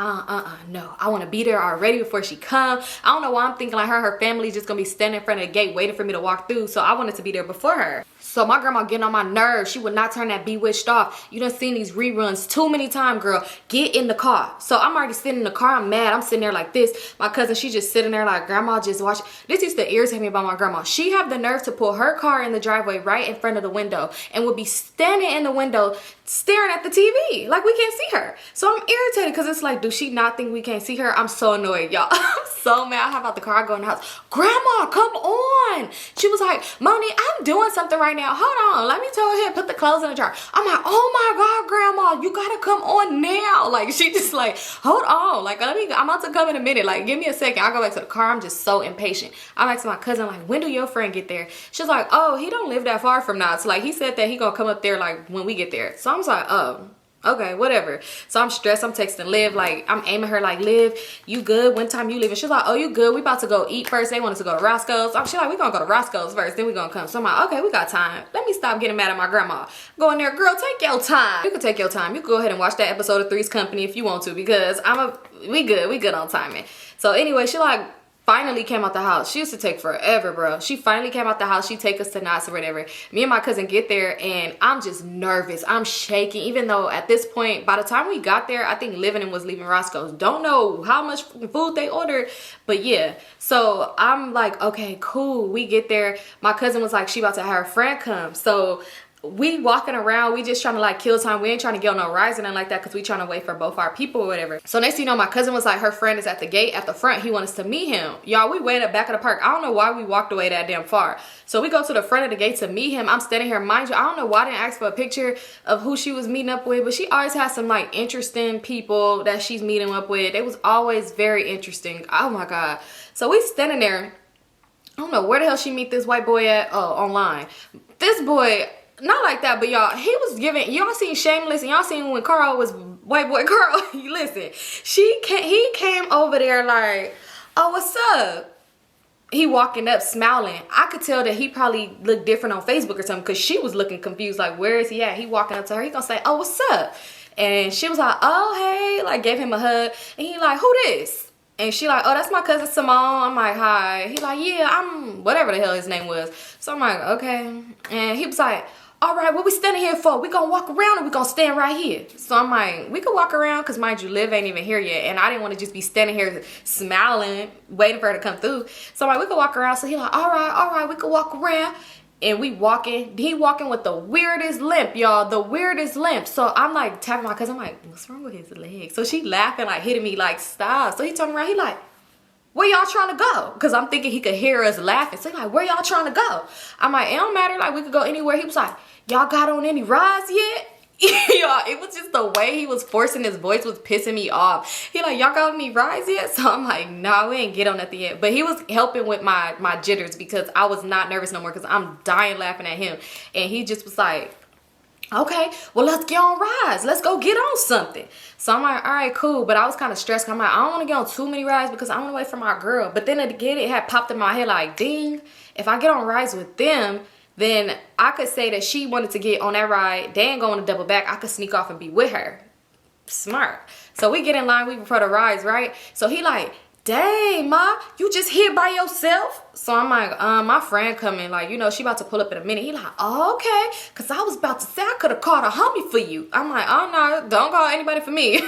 no. I want to be there already before she comes. I don't know why I'm thinking like her family's just going to be standing in front of the gate waiting for me to walk through. So I wanted to be there before her. So my grandma getting on my nerves. She would not turn that Bewitched off. You done seen these reruns too many times, girl. Get in the car. So I'm already sitting in the car. I'm mad. I'm sitting there like this. My cousin, she just sitting there like, grandma, just watch. This used to irritate me about my grandma. She have the nerve to pull her car in the driveway right in front of the window and would be standing in the window staring at the TV. Like, we can't see her. So I'm irritated because it's like, do she not think we can't see her? I'm so annoyed, y'all. I'm so mad. I hop out the car. I go in the house. Grandma, come on. She was like, Moni, I'm doing something right now. Hold on. Let me tell her, put the clothes in the jar. I'm like, oh my God, grandma, you gotta come on now. Like, she just like, hold on. Like, I'm about to come in a minute. Like, give me a second. I go back to the car. I'm just so impatient. I'm like to my cousin, like, when do your friend get there? She's like, oh, he don't live that far from now. So like, he said that he gonna come up there like when we get there. So I was like, oh, okay, whatever. So I'm stressed. I'm texting Liv, like, I'm aiming her like, Liv, you good? When time you leaving? She's like, oh, you good? We about to go eat first. They want us to go to Roscoe's. She's like, we gonna go to Roscoe's first, then we gonna come. So I'm like, okay, we got time. Let me stop getting mad at my grandma. Go in there, girl, take your time. You can take your time. You can go ahead and watch that episode of Three's Company if you want to, because we good on timing. So anyway, she like finally came out the house. She used to take forever, bro. She finally came out the house. She take us to Knott's or whatever. Me and my cousin get there and I'm just nervous. I'm shaking, even though at this point, by the time we got there, I think Living was leaving Roscoe's. Don't know how much food they ordered, but yeah. So I'm like, okay, cool. We get there. My cousin was like, she about to have her friend come. So we walking around, we just trying to like kill time. We ain't trying to get on no rides or nothing like that because we trying to wait for both our people or whatever. So next thing you know, my cousin was like, her friend is at the gate at the front. He wants us to meet him. Y'all, we waited at the back of the park. I don't know why we walked away that damn far. So we go to the front of the gate to meet him. I'm standing here, mind you, I don't know why I didn't ask for a picture of who she was meeting up with, but she always has some like interesting people that she's meeting up with. It was always very interesting. Oh my God. So we standing there. I don't know where the hell she meet this white boy at. Oh, online. This boy, not like that, but y'all, he was giving, y'all seen Shameless and y'all seen when Carl was white boy Carl. Listen, he came over there like, oh, what's up? He walking up smiling. I could tell that he probably looked different on Facebook or something because she was looking confused like, where is he at? He walking up to her. He gonna say, oh, what's up? And she was like, oh, hey, like gave him a hug. And he like, who this? And she like, oh, that's my cousin Symone. I'm like, hi. He like, yeah, I'm whatever the hell his name was. So I'm like, okay. And he was like, all right, what we standing here for? We gonna walk around or we gonna stand right here? So I'm like, we could walk around because mind you, Liv ain't even here yet. And I didn't want to just be standing here smiling, waiting for her to come through. So I'm like, we could walk around. So he like, all right, we could walk around. And we walking, he walking with the weirdest limp, y'all, the weirdest limp. So I'm like tapping my cousin, I'm like, what's wrong with his leg? So she laughing, like hitting me like, stop. So he turned around, he like, where y'all trying to go? Because I'm thinking he could hear us laughing. So he like, where y'all trying to go? I'm like, it don't matter, like we could go anywhere. He was like, y'all got on any rides yet? Y'all, it was just the way he was forcing his voice was pissing me off. He like, y'all got any rides yet? So I'm like, nah, we ain't get on nothing yet. But he was helping with my jitters because I was not nervous no more because I'm dying laughing at him. And he just was like, Okay, well, let's get on rides. Let's go get on something. So I'm like, all right, cool. But I was kind of stressed. I'm like, I don't want to get on too many rides because I want to wait for my girl. But then again, it had popped in my head like, ding, if I get on rides with them, then I could say that she wanted to get on that ride. They ain't going to double back. I could sneak off and be with her. Smart. So we get in line, we for the rides, right? So he like, dang, ma, you just here by yourself? So I'm like, my friend coming, like, you know, she about to pull up in a minute. He like, oh, okay. Because I was about to say I could have called a homie for you. I'm like, oh, no, don't call anybody for me.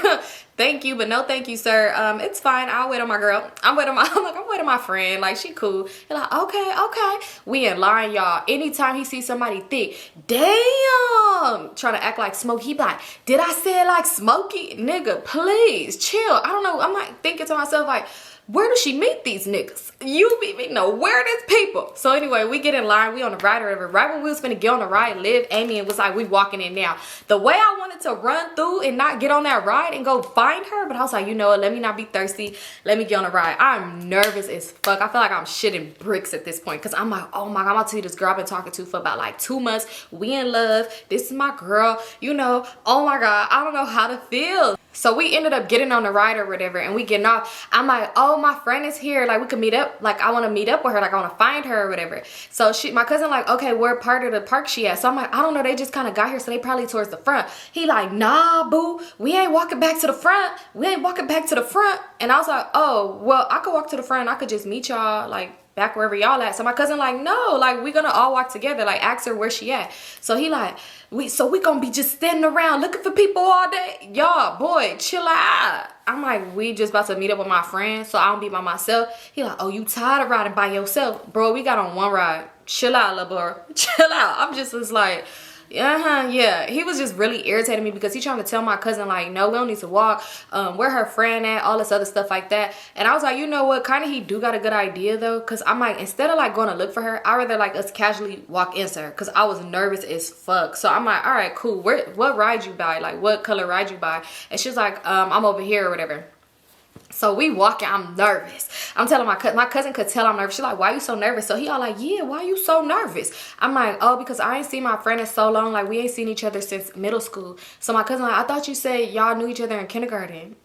Thank you, but no thank you, sir. It's fine. I'll wait on my girl. I'm waiting on my friend. Like, she cool. He like, okay, okay. We in line, y'all. Anytime he sees somebody thick, damn, trying to act like Smokey. He be like, did I say it like Smokey? Nigga, please, chill. I don't know. I'm like thinking to myself, like, where does she meet these niggas? You beat me. No, where are these people? So anyway, we get in line. We on the ride or whatever. Right when we was finna get on the ride, Liv, Amy, and was like, we walking in now. The way I wanted to run through and not get on that ride and go find her, but I was like, you know what? Let me not be thirsty. Let me get on the ride. I'm nervous as fuck. I feel like I'm shitting bricks at this point because I'm like, oh my God, I'm about to see this girl I've been talking to for about like 2 months. We in love. This is my girl. You know, oh my God, I don't know how to feel. So we ended up getting on the ride or whatever, and we getting off. I'm like, oh, my friend is here. Like, we could meet up. Like, I want to meet up with her. Like, I want to find her or whatever. So my cousin like, okay, where part of the park she at? So I'm like, I don't know. They just kind of got here, so they probably towards the front. He like, nah, boo. We ain't walking back to the front. We ain't walking back to the front. And I was like, oh, well, I could walk to the front. I could just meet y'all, like, back wherever y'all at. So my cousin like, no, like, we gonna all walk together. Like, ask her where she at. So he like, we gonna be just standing around looking for people all day? Y'all, boy, chill out. I'm like, we just about to meet up with my friend, so I don't be by myself. He like, oh, you tired of riding by yourself? Bro, we got on one ride. Chill out, little bro. Chill out. I'm just was like, yeah. He was just really irritating me because he trying to tell my cousin like, no, we don't need to walk, where her friend at, all this other stuff like that. And I was like, you know what, kind of he do got a good idea though, because I'm like, instead of like going to look for her, I'd rather like us casually walk into her, because I was nervous as fuck. So I'm like, all right, cool, what ride you by, like what color ride you by? And she's like, I'm over here or whatever. So we walking, I'm nervous. I'm telling my cousin could tell I'm nervous. She's like, why you so nervous? So he all like, yeah, why you so nervous? I'm like, oh, because I ain't seen my friend in so long. Like, we ain't seen each other since middle school. So my cousin like, I thought you said y'all knew each other in kindergarten.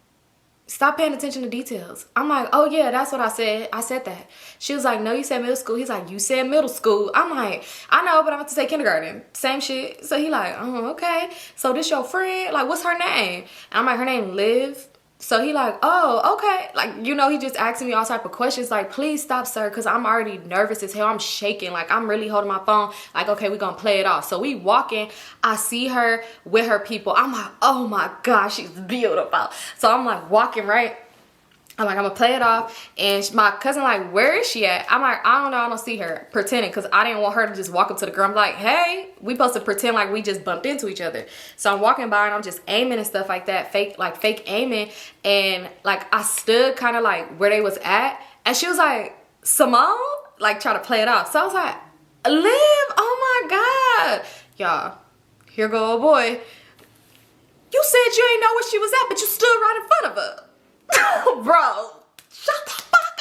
Stop paying attention to details. I'm like, oh yeah, that's what I said. I said that. She was like, no, you said middle school. He's like, you said middle school. I'm like, I know, but I'm about to say kindergarten. Same shit. So he like, oh, okay. So this your friend? Like, what's her name? And I'm like, her name Liv. So he like, oh, okay. Like, you know, he just asking me all type of questions. Like, please stop, sir, because I'm already nervous as hell. I'm shaking. Like, I'm really holding my phone. Like, okay, we're going to play it off. So we walking. I see her with her people. I'm like, oh, my gosh, she's beautiful. So I'm like walking, right? I'm like, I'm gonna play it off. And my cousin like, where is she at? I'm like, I don't know, I don't see her. Pretending, because I didn't want her to just walk up to the girl. I'm like, hey, we supposed to pretend like we just bumped into each other. So I'm walking by and I'm just aiming and stuff like that, fake aiming. And like, I stood kind of like where they was at. And she was like, Symone? Like, try to play it off. So I was like, Liv, oh my God. Y'all, here go a boy. You said you ain't know where she was at, but you stood right in front of her. Bro, shut the fuck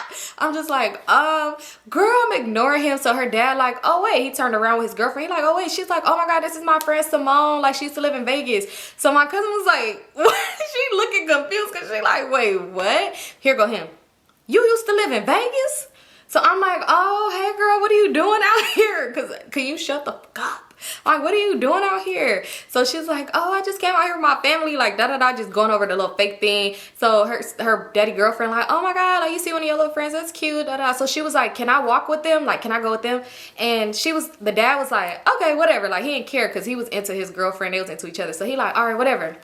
up. I'm just like, girl, I'm ignoring him. So her dad like, oh wait, he turned around with his girlfriend. He like, oh wait, she's like, oh my God, this is my friend Symone. Like, she used to live in Vegas. So my cousin was like, what? She looking confused because she like, wait, what? Here go him. You used to live in Vegas? So I'm like, oh, hey girl, what are you doing out here? Cause can you shut the fuck up? Like, what are you doing out here? So she's like, oh, I just came out here with my family, like da-da-da, just going over the little fake thing. So her daddy girlfriend like, oh my God, like, you see one of your little friends, that's cute, da-da. So she was like, can I walk with them? Like, can I go with them? And the dad was like, okay, whatever. Like, he didn't care because he was into his girlfriend. They was into each other. So he like, all right, whatever.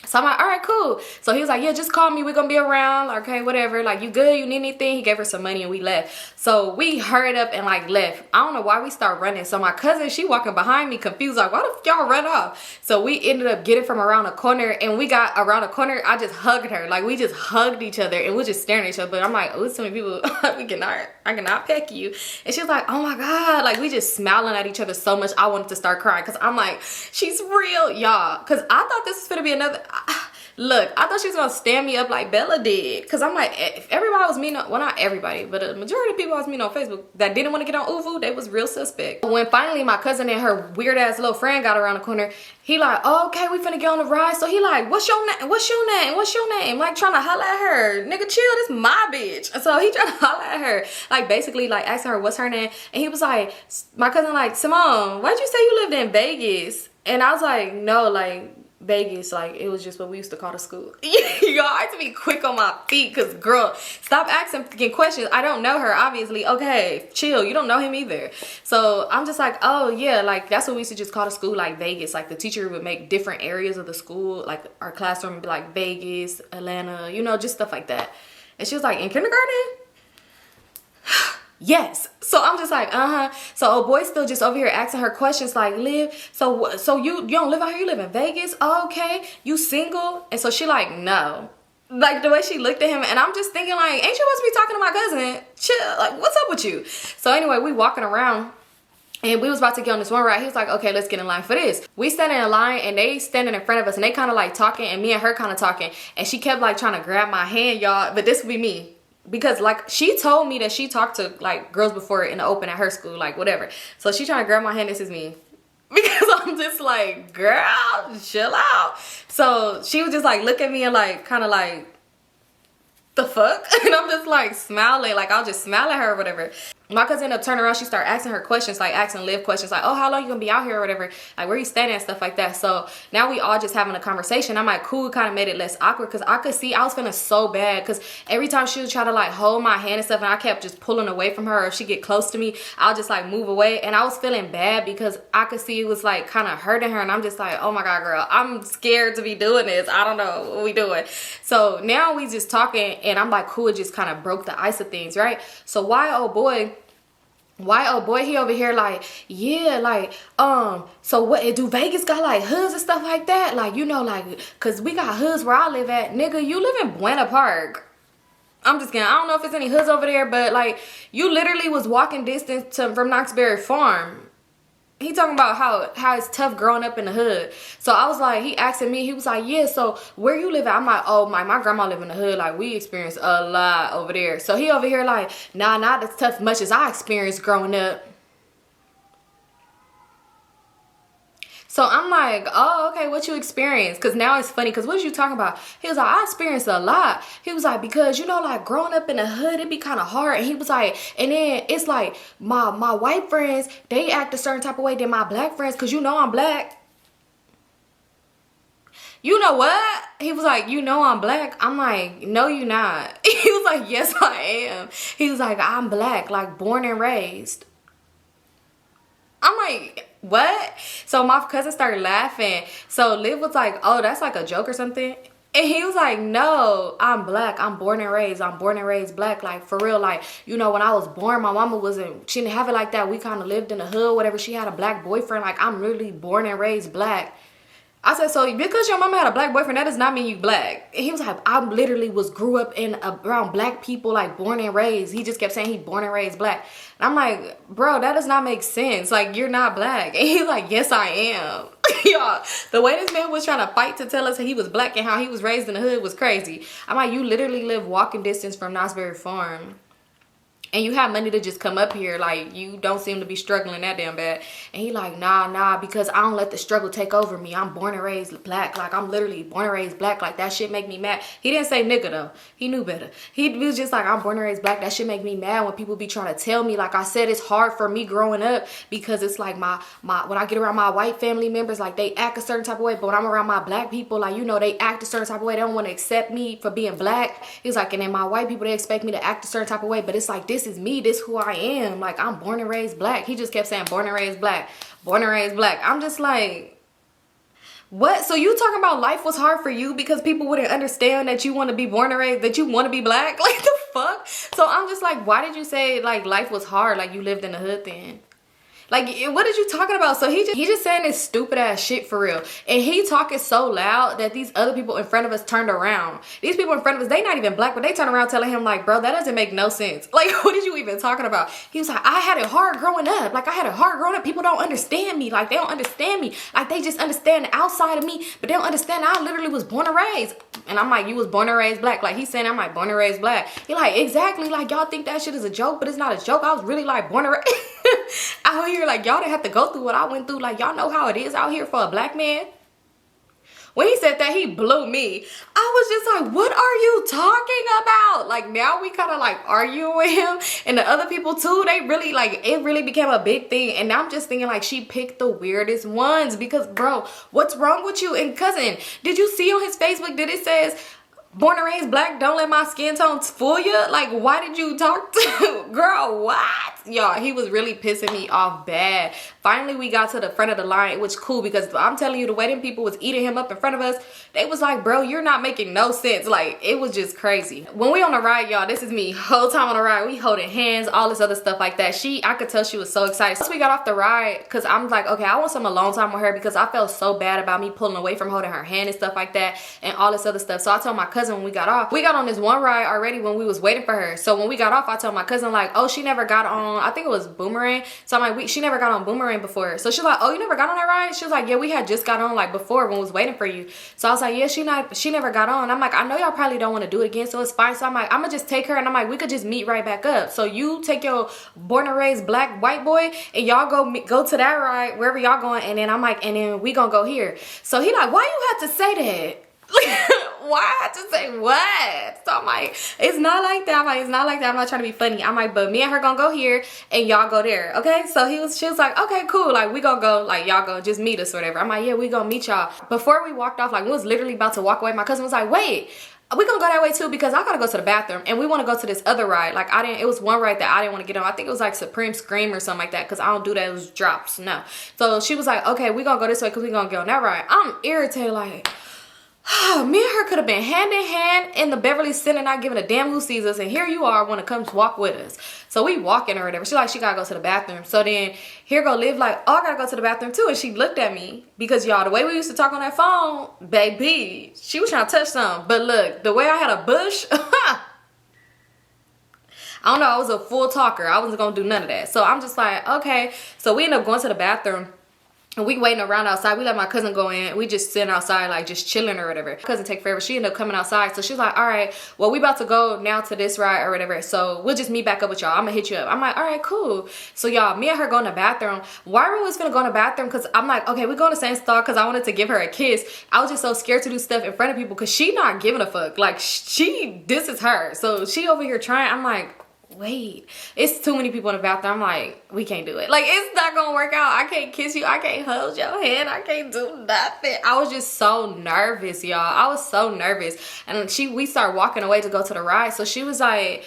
So I'm like, all right, cool. So he was like, yeah, just call me. We're going to be around. Like, okay, whatever. Like, you good? You need anything? He gave her some money and we left. So we hurried up and like left. I don't know why we start running. So my cousin, she walking behind me confused. Like, why the f y'all run off? So we ended up getting from around the corner, and we got around the corner. I just hugged her. Like, we just hugged each other and we're just staring at each other. But I'm like, oh, so many people. I cannot peck you. And she was like, oh my God. Like, we just smiling at each other so much. I wanted to start crying because I'm like, she's real, y'all. Because I thought this was going to be another... Look, I thought she was gonna stand me up like Bella did. Cause I'm like, if everybody was meeting, well, not everybody, but a majority of people I was meeting on Facebook that didn't want to get on Uvu, they was real suspect. When finally my cousin and her weird ass little friend got around the corner, he like, oh, okay, we finna get on the ride. So he like, what's your name? What's your name? What's your name? Like trying to holler at her. Nigga, chill, this my bitch. And so he trying to holler at her. Like basically like asking her what's her name. And he was like, my cousin like, Symone, why'd you say you lived in Vegas? And I was like, no, like Vegas, like it was just what we used to call the school. Y'all, I had to be quick on my feet because girl, stop asking fucking questions. I don't know her, obviously. Okay, chill, you don't know him either. So I'm just like, oh yeah, like that's what we used to just call the school, like Vegas. Like the teacher would make different areas of the school, like our classroom would be like Vegas, Atlanta, you know, just stuff like that. And she was like, in kindergarten? Yes. So I'm just like, so old boy still just over here asking her questions like, so you don't live out here, you live in Vegas? Oh, okay. You single? And so she like, no. Like the way she looked at him, and I'm just thinking like, ain't you supposed to be talking to my cousin? Chill, like what's up with you? So anyway, we walking around and we was about to get on this one ride. He was like, okay, let's get in line for this. We standing in line and they standing in front of us and they kind of like talking and me and her kind of talking. And she kept like trying to grab my hand, y'all, but this would be me. Because like she told me that she talked to like girls before in the open at her school, like whatever. So she trying to grab my hand. This is me. Because I'm just like, girl, chill out. So she would just like look at me and like kind of like, the fuck? And I'm just like smiling, like I'll just smile at her or whatever. My cousin ended up turning around, she started asking her questions, like asking Liv questions, like, oh, how long you gonna be out here or whatever, like where you standing and stuff like that. So now we all just having a conversation. I'm like, cool, kind of made it less awkward because I could see I was feeling so bad because every time she would try to like hold my hand and stuff and I kept just pulling away from her, or if she get close to me, I'll just like move away. And I was feeling bad because I could see it was like kind of hurting her, and I'm just like, oh my God, girl, I'm scared to be doing this. I don't know what we doing. So now we just talking and I'm like, cool, it just kind of broke the ice of things, right? So why old boy, he over here like, yeah, like, so what, do Vegas got like hoods and stuff like that? Like, you know, like, cause we got hoods where I live at. Nigga, you live in Buena Park. I'm just kidding. I don't know if there's any hoods over there, but like, you literally was walking distance from Knoxberry Farm. He talking about how it's tough growing up in the hood. So I was like, he asking me, he was like, yeah, so where you live at? I'm like, oh, my grandma live in the hood. Like, we experienced a lot over there. So he over here like, nah, not as tough much as I experienced growing up. So I'm like, oh, okay, what you experienced? Because now it's funny, because what you talking about? He was like, I experienced a lot. He was like, because, you know, like, growing up in the hood, it be kind of hard. And he was like, and then it's like, my white friends, they act a certain type of way than my black friends, because you know I'm black. You know what? He was like, you know I'm black? I'm like, no, you not. He was like, yes, I am. He was like, I'm black, like, born and raised. I'm like, what? So my cousin started laughing. So Liv was like, oh, that's like a joke or something. And he was like, no, I'm black. I'm born and raised. I'm born and raised black. Like, for real, like, you know, when I was born, my mama she didn't have it like that. We kind of lived in the hood, whatever. She had a black boyfriend. Like, I'm really born and raised black. I said, so because your mama had a black boyfriend, that does not mean you black. And he was like, I literally grew up around black people, like born and raised. He just kept saying he born and raised black. And I'm like, bro, that does not make sense. Like, you're not black. And he's like, yes, I am. Y'all, the way this man was trying to fight to tell us that he was black and how he was raised in the hood was crazy. I'm like, you literally live walking distance from Knoxberry Farm. And you have money to just come up here, like, you don't seem to be struggling that damn bad. And he like, nah, because I don't let the struggle take over me. I'm born and raised black. Like, I'm literally born and raised black. Like, that shit make me mad. He didn't say nigga, though. He knew better. He was just like, I'm born and raised black. That shit make me mad when people be trying to tell me. Like I said, it's hard for me growing up because it's like my when I get around my white family members, like, they act a certain type of way. But when I'm around my black people, like, you know, they act a certain type of way. They don't want to accept me for being black. He was like, and then my white people, they expect me to act a certain type of way. But it's like, this is me. This who I am. Like, I'm born and raised black. He just kept saying born and raised black, born and raised black. I'm just like, what? So you talking about life was hard for you because people wouldn't understand that you want to be born and raised, that you want to be black? Like, the fuck? So I'm just like, why did you say like life was hard? Like, you lived in the hood then? Like, what are you talking about? So he just saying this stupid ass shit for real. And he talking so loud that these other people in front of us turned around. These people in front of us, they not even black, but they turn around telling him like, bro, that doesn't make no sense. Like, what are you even talking about? He was like, I had it hard growing up. Like, I had it hard growing up. People don't understand me. Like, they don't understand me. Like, they just understand the outside of me, but they don't understand I literally was born and raised. And I'm like, you was born and raised black. Like, he's saying I'm like born and raised black. He like, exactly. Like, y'all think that shit is a joke, but it's not a joke. I was really like born and raised out here. Like, y'all didn't have to go through what I went through. Like, y'all know how it is out here for a black man. When he said that, he blew me. I was just like, what are you talking about? Like, now we kind of like arguing with him. And the other people too, they really like, it really became a big thing. And now I'm just thinking like, she picked the weirdest ones. Because bro, what's wrong with you? And cousin, did you see on his Facebook that it says, born and raised black, don't let my skin tones fool you? Like, why did you talk to girl? What? Y'all, he was really pissing me off bad. Finally, we got to the front of the line, which cool, because I'm telling you, the way them people was eating him up in front of us, they was like, bro, you're not making no sense. Like, it was just crazy. When we on the ride, y'all, this is me whole time on the ride, we holding hands, all this other stuff like that. I could tell she was so excited. Once we got off the ride, because I'm like, okay, I want some alone time with her, because I felt so bad about me pulling away from holding her hand and stuff like that and all this other stuff. So I told my cousin when we got off, we got on this one ride already when we was waiting for her. So when we got off, I told my cousin like, oh, she never got on, I think it was Boomerang. So I'm like, she never got on Boomerang before. So she's like, oh, you never got on that ride? She was like, yeah, we had just got on like before when we was waiting for you. So I was like, yeah, she never got on. I'm like, I know y'all probably don't want to do it again, so it's fine. So I'm like, I'm gonna just take her, and I'm like, we could just meet right back up. So you take your born and raised black white boy, and y'all go to that ride wherever y'all going, and then I'm like, and then we gonna go here. So he like, why you have to say that? Why I have to say what? So I'm like, it's not like that. I'm like, it's not like that. I'm not trying to be funny. I'm like, but me and her gonna go here and y'all go there, okay? So she was like, okay, cool. Like, we gonna go, like, y'all go just meet us or whatever. I'm like, yeah, we gonna meet y'all. Before we walked off, like, we was literally about to walk away. My cousin was like, wait, we gonna go that way too, because I gotta go to the bathroom and we want to go to this other ride. Like, it was one ride that I didn't want to get on. I think it was like Supreme Scream or something like that, because I don't do those drops, no. So she was like, okay, we gonna go this way because we gonna get on that ride. I'm irritated, like, me and her could have been hand in hand in the Beverly Center, not giving a damn who sees us, and here you are want to come walk with us. So we walking or whatever. She like, she gotta go to the bathroom. So then here go Liv like, oh, I gotta go to the bathroom too. And she looked at me because y'all, the way we used to talk on that phone, baby, she was trying to touch something. But look, the way I had a bush, I don't know, I was a full talker. I wasn't gonna do none of that. So I'm just like, okay. So we end up going to the bathroom. And we waiting around outside. We let my cousin go in. We just sitting outside, like just chilling or whatever. My cousin take forever. She ended up coming outside. So she's like, all right, well, we about to go now to this ride or whatever. So we'll just meet back up with y'all. I'm gonna hit you up. I'm like, all right, cool. So y'all, me and her go in the bathroom. Why we was gonna go in the bathroom? Because I'm like, okay, we go in the same stall because I wanted to give her a kiss. I was just so scared to do stuff in front of people because she not giving a fuck. Like, this is her. So she over here trying. I'm like, wait, it's too many people in the bathroom. I'm like, we can't do it. Like, it's not gonna work out. I can't kiss you. I can't hold your hand. I can't do nothing. I was just so nervous, y'all. I was so nervous. And we started walking away to go to the ride. So she was like,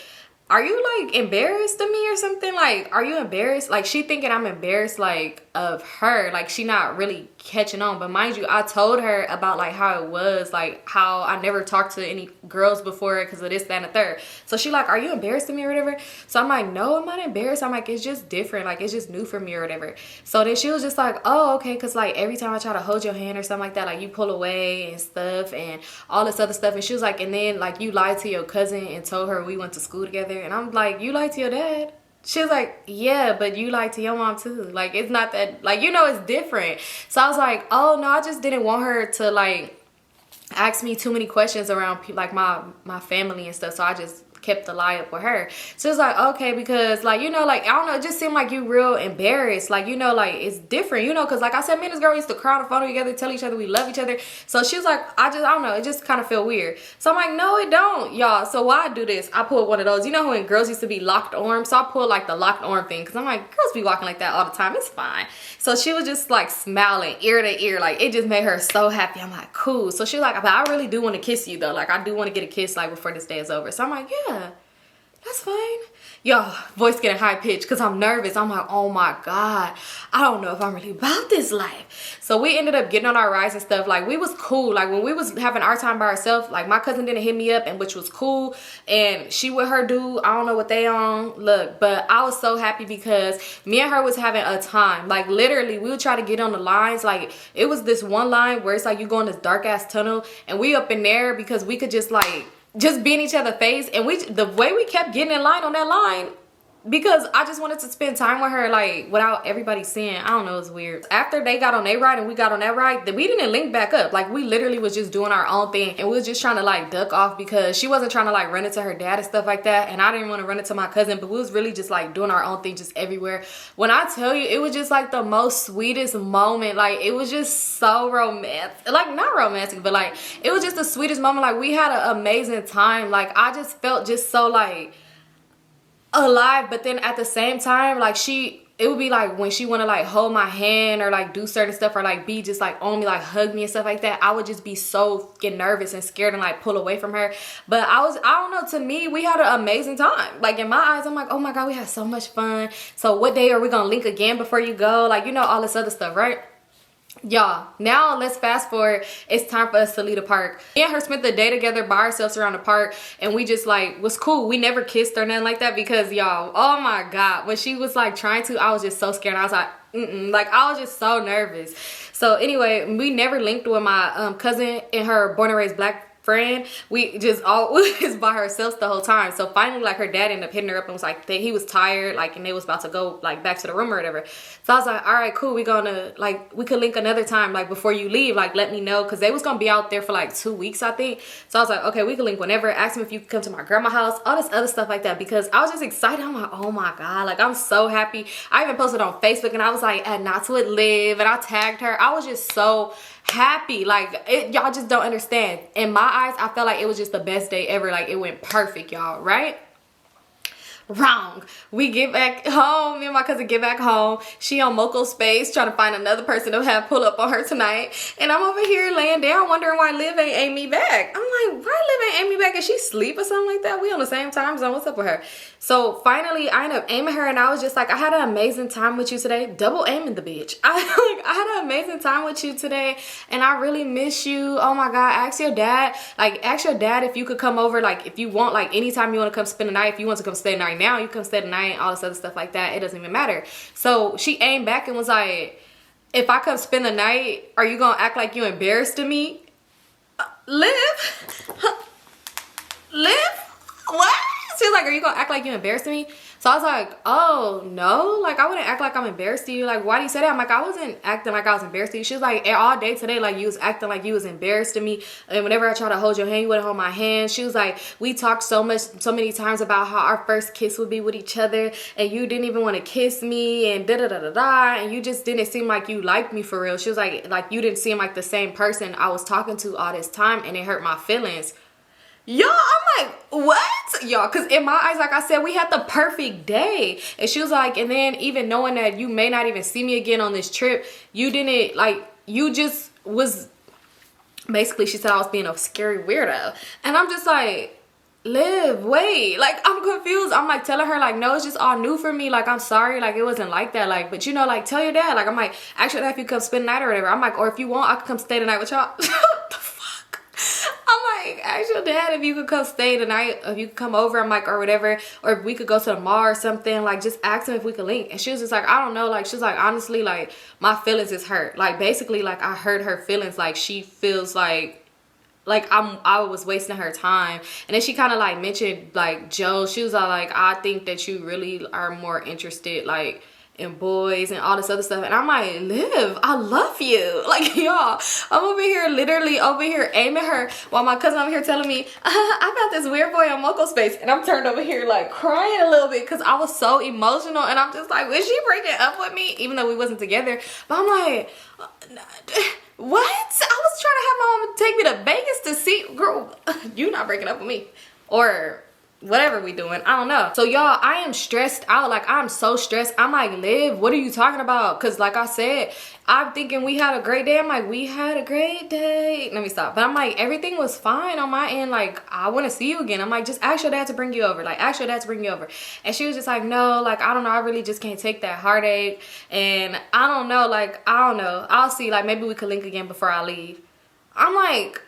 are you like embarrassed of me or something? Like, are you embarrassed? Like, she thinking I'm embarrassed, like, of her. Like, she not really catching on. But mind you, I told her about like how it was, like how I never talked to any girls before because of this, that, and the third. So she like, are you embarrassed of me or whatever? So I'm like, no, I'm not embarrassed. I'm like, it's just different. Like, it's just new for me or whatever. So then she was just like, oh, okay. Because like every time I try to hold your hand or something like that, like you pull away and stuff and all this other stuff. And she was like, and then like you lied to your cousin and told her we went to school together. And I'm like, you lied to your dad? She was like, yeah, but you lied to your mom too. Like, it's not that, like, you know, it's different. So I was like, oh no, I just didn't want her to like ask me too many questions around like my family and stuff. So I just kept the lie up with her. So it's like, okay, because like, you know, like, I don't know, it just seemed like you real embarrassed. Like, you know, like it's different, you know, because like I said, me and this girl used to cry on the phone together, tell each other we love each other. So she was like, I don't know, it just kind of feel weird. So I'm like, no, it don't, y'all. So why I do this, I pull one of those, you know when girls used to be locked arms? So I pull like the locked arm thing because I'm like, girls be walking like that all the time, it's fine. So she was just like smiling ear to ear, like it just made her so happy. I'm like, cool. So she was like, but I really do want to kiss you though, like I do want to get a kiss like before this day is over. So I'm like, yeah, that's fine. Y'all, voice getting high pitched because I'm nervous. I'm like, oh my God, I don't know if I'm really about this life. So we ended up getting on our rides and stuff. Like, we was cool. Like, when we was having our time by ourselves, like, my cousin didn't hit me up, and which was cool. And she with her dude, I don't know what they on. Look, but I was so happy because me and her was having a time. Like, literally, we would try to get on the lines. Like, it was this one line where it's like you go in this dark ass tunnel, and we up in there because we could just like just be in each other's face. And the way we kept getting in line on that line, because I just wanted to spend time with her, like, without everybody seeing. I don't know, it's weird. After they got on their ride and we got on that ride, we didn't link back up. Like, we literally was just doing our own thing, and we was just trying to like duck off because she wasn't trying to like run into her dad and stuff like that, and I didn't want to run into my cousin, but we was really just like doing our own thing just everywhere. When I tell you, it was just like the most sweetest moment. Like, it was just so romantic. Like, not romantic, but like, it was just the sweetest moment. Like, we had an amazing time. Like, I just felt just so like alive. But then at the same time, like, it would be like when she want to like hold my hand or like do certain stuff or like be just like on me, like hug me and stuff like that, I would just be so get nervous and scared and like pull away from her. But I don't know, to me, we had an amazing time. Like, in my eyes, I'm like, oh my God, we had so much fun. So what day are we gonna link again before you go? Like, you know, all this other stuff, right? Y'all, now let's fast forward. It's time for us to leave the park. Me and her spent the day together by ourselves around the park, and we just like was cool. We never kissed or nothing like that because, y'all, oh my God, when she was like trying to, I was just so scared. I was like, like, I was just so nervous. So anyway, we never linked with my cousin and her born and raised black friend. We just always by ourselves the whole time. So finally, like, her dad ended up hitting her up and was like, he was tired, like, and they was about to go like back to the room or whatever. So I was like, all right, cool, we gonna like, we could link another time, like, before you leave, like, let me know, because they was gonna be out there for like 2 weeks, I think. So I was like, okay, we could link whenever. Ask him if you could come to my grandma's house, all this other stuff like that, because I was just excited. I'm like, oh my God, like, I'm so happy. I even posted on Facebook and I was like, at Not To It Live, and I tagged her. I was just so happy. Like, y'all just don't understand. In my eyes, I felt like it was just the best day ever. Like, it went perfect, y'all, right? Wrong. We get back home. Me and my cousin get back home. She on Moco Space trying to find another person to have pull up on her tonight. And I'm over here laying down wondering why Liv ain't me back. I'm like, why Liv ain't me back? Is she sleep or something like that? We on the same time zone. What's up with her? So finally, I ended up aiming her, and I was just like, I had an amazing time with you today. Double aiming the bitch. I had an amazing time with you today, and I really miss you. Oh my God, ask your dad if you could come over, like, if you want, like, anytime you want to come spend the night. If you want to come stay the night now, you come stay the night, all this other stuff like that. It doesn't even matter. So she aimed back and was like, if I come spend the night, are you gonna act like you embarrassed of me? Liv? What? She was like, are you gonna act like you embarrassed me? So I was like, oh no, like, I wouldn't act like I'm embarrassed to you. Like, why do you say that? I'm like, I wasn't acting like I was embarrassed to you. She was like, all day today, like, you was acting like you was embarrassed to me, and whenever I tried to hold your hand, you wouldn't hold my hand. She was like, we talked so many times about how our first kiss would be with each other, and you didn't even want to kiss me, and da-da-da-da-da, and you just didn't seem like you liked me for real. She was like you didn't seem like the same person I was talking to all this time, and it hurt my feelings. Y'all, I'm like, what? Y'all, because in my eyes, like I said, we had the perfect day. And she was like, and then even knowing that you may not even see me again on this trip, you didn't, like, you just was, basically, she said I was being a scary weirdo. And I'm just like, Liv, wait, like, I'm confused. I'm like telling her, like, no, it's just all new for me. Like, I'm sorry, like, it wasn't like that. Like, but you know, like, tell your dad. Like, I'm like, actually, if you come spend the night or whatever. I'm like, or if you want, I could come stay the night with y'all. What the fuck? I'm like, ask your dad if you could come stay tonight, if you could come over. I'm like, or whatever, or if we could go to the mall or something. Like, just ask him if we could link. And she was just like, I don't know. Like, she was like, honestly, like, my feelings is hurt. Like, basically, like, I hurt her feelings. Like, she feels like I was wasting her time. And then she kind of like mentioned like Joe. She was like, I think that you really are more interested like in boys and all this other stuff. And I'm like, Liv, I love you. Like, y'all, I'm over here literally over here aiming her while my cousin over here telling me I got this weird boy on Moco Space, and I'm turned over here like crying a little bit because I was so emotional. And I'm just like, is she breaking up with me even though we wasn't together? But I'm like, what? I was trying to have my mom take me to Vegas to see, girl, you not breaking up with me. Or whatever we doing, I don't know. So y'all, I am stressed out. Like, I'm so stressed. I'm like, Liv, what are you talking about? Because like I said, I'm thinking we had a great day. I'm like, we had a great day. Let me stop. But I'm like, everything was fine on my end. Like, I want to see you again. I'm like, just ask your dad to bring you over. Like, ask your dad to bring you over. And she was just like, no, like, I don't know. I really just can't take that heartache. And I don't know. Like, I don't know. I'll see. Like, maybe we could link again before I leave. I'm like,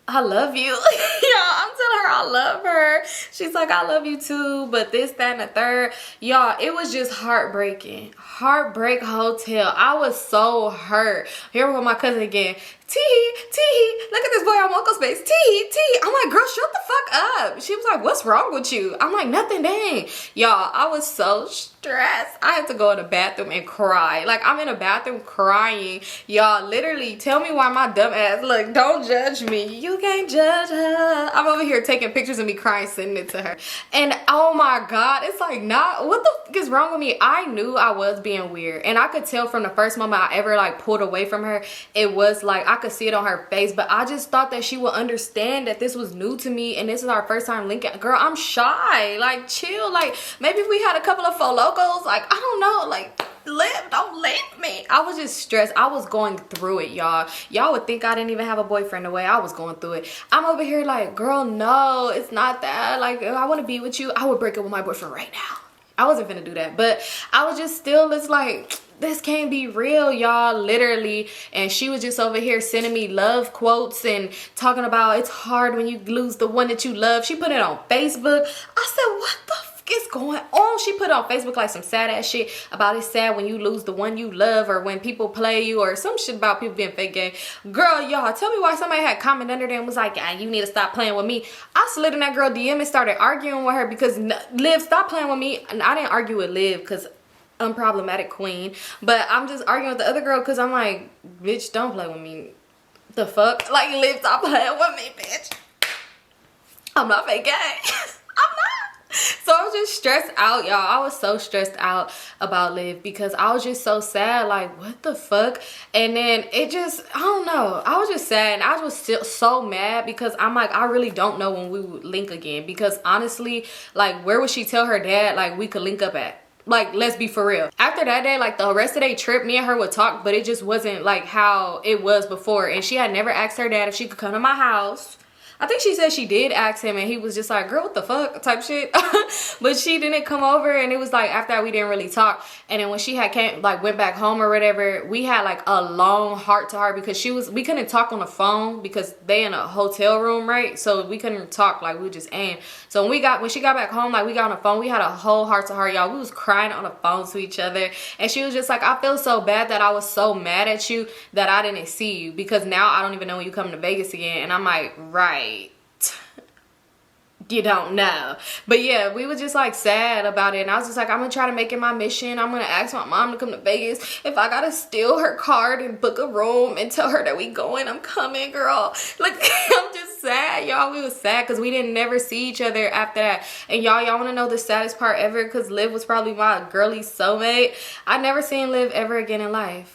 I love you. Y'all, I'm telling her I love her. She's like, I love you too, but this, that, and the third. Y'all, it was just heartbreaking. Heartbreak hotel. I was so hurt. Here with my cousin again. Teehee, look at this boy on Moco's face. Teehee. I'm like, girl, shut the fuck up. She was like, what's wrong with you? I'm like, nothing, dang. Y'all, I was so stressed. I had to go in the bathroom and cry. Like, I'm in a bathroom crying. Y'all, literally, tell me why my dumb ass, look, don't judge me. You can't judge her. I'm over here taking pictures of me crying, sending it to her. And oh my God, it's like, what the fuck is wrong with me? I knew I was being weird. And I could tell from the first moment I ever like pulled away from her, it was like, I could see it on her face, but I just thought that she would understand that this was new to me and this is our first time linking. Girl, I'm shy. Like, chill. Like, maybe if we had a couple of faux locos, like, I don't know, like, don't leave me. I was just stressed. I was going through it, y'all. Y'all would think I didn't even have a boyfriend the way I was going through it. I'm over here like, girl, no, it's not that. Like, I want to be with you. I would break up with my boyfriend right now. I wasn't finna do that, but I was just still, it's like, this can't be real, y'all, literally. And she was just over here sending me love quotes and talking about it's hard when you lose the one that you love. She put it on Facebook. I said, what the fuck is going on? She put it on Facebook like some sad ass shit about it's sad when you lose the one you love, or when people play you, or some shit about people being fake gay. Girl, y'all, tell me why somebody had comment under there and was like, yeah, you need to stop playing with me. I slid in that girl DM and started arguing with her because Liv, stop playing with me. And I didn't argue with Liv because unproblematic queen, but I'm just arguing with the other girl because I'm like, bitch, don't play with me. The fuck? Like, Liv, stop playing with me, bitch. I'm not fake gay. I'm not. So I was just stressed out, y'all. I was so stressed out about Liv because I was just so sad. Like, what the fuck? And then it just, I don't know. I was just sad, and I was still so mad because I'm like, I really don't know when we would link again. Because honestly, like, where would she tell her dad like we could link up at? Like, let's be for real. After that day, like the rest of the day trip, me and her would talk, but it just wasn't like how it was before. And she had never asked her dad if she could come to my house. I think she said she did ask him, and he was just like, girl, what the fuck type shit. But she didn't come over, and it was like after that we didn't really talk. And then when she had went back home or whatever, we had like a long heart to heart because we couldn't talk on the phone because they in a hotel room, right? So we couldn't talk, like we just aimed. So when she got back home, like we got on the phone, we had a whole heart to heart, y'all. We was crying on the phone to each other, and she was just like, I feel so bad that I was so mad at you that I didn't see you because now I don't even know when you come to Vegas again. And I'm like, right. You don't know. But yeah, we were just like sad about it, and I was just like, I'm gonna try to make it my mission. I'm gonna ask my mom to come to Vegas. If I gotta steal her card and book a room and tell her that we going, I'm coming, girl. Like, I'm just sad, y'all. We was sad because we didn't never see each other after that. And y'all want to know the saddest part ever? Because Liv was probably my girly soulmate. I never seen Liv ever again in life.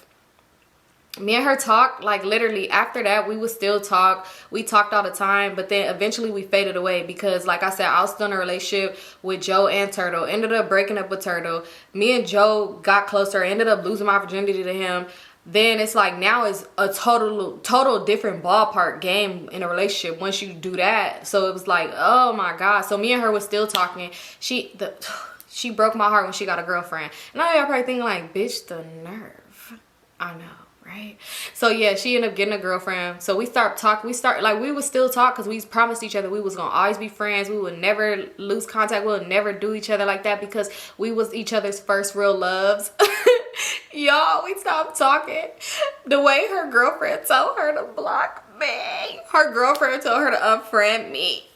Me and her talked, like literally after that we would still talk. We talked all the time, but then eventually we faded away because, like I said, I was still in a relationship with Joe and Turtle. Ended up breaking up with Turtle. Me and Joe got closer. Ended up losing my virginity to him. Then it's like now it's a total different ballpark game in a relationship once you do that. So it was like, oh my God. So me and her was still talking. She broke my heart when she got a girlfriend. And I know y'all probably thinking like, bitch, the nerve. I know. Right? So yeah, she ended up getting a girlfriend. So we would still talk because we promised each other we was gonna always be friends. We would never lose contact. We would never do each other like that because we was each other's first real loves. Y'all, we stopped talking. The way her girlfriend told her to block me. Her girlfriend told her to unfriend me.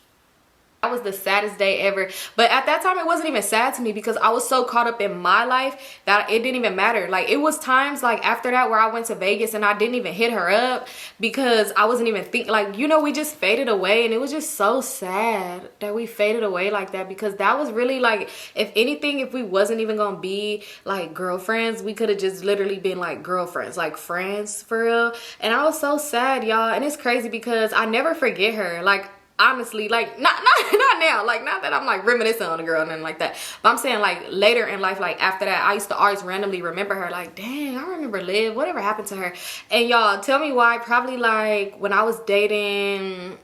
That was the saddest day ever. But at that time, it wasn't even sad to me because I was so caught up in my life that it didn't even matter. Like, it was times like after that where I went to Vegas and I didn't even hit her up because I wasn't even thinking, like, you know, we just faded away. And it was just so sad that we faded away like that because that was really like, if anything, if we wasn't even gonna be like girlfriends, we could have just literally been like girlfriends, like friends for real. And I was so sad, y'all. And it's crazy because I never forget her. Like, honestly, like not now, like not that I'm like reminiscing on a girl or nothing like that, but I'm saying like later in life, like after that, I used to always randomly remember her, like dang, I remember Liv, whatever happened to her. And y'all tell me why. Probably like when I was dating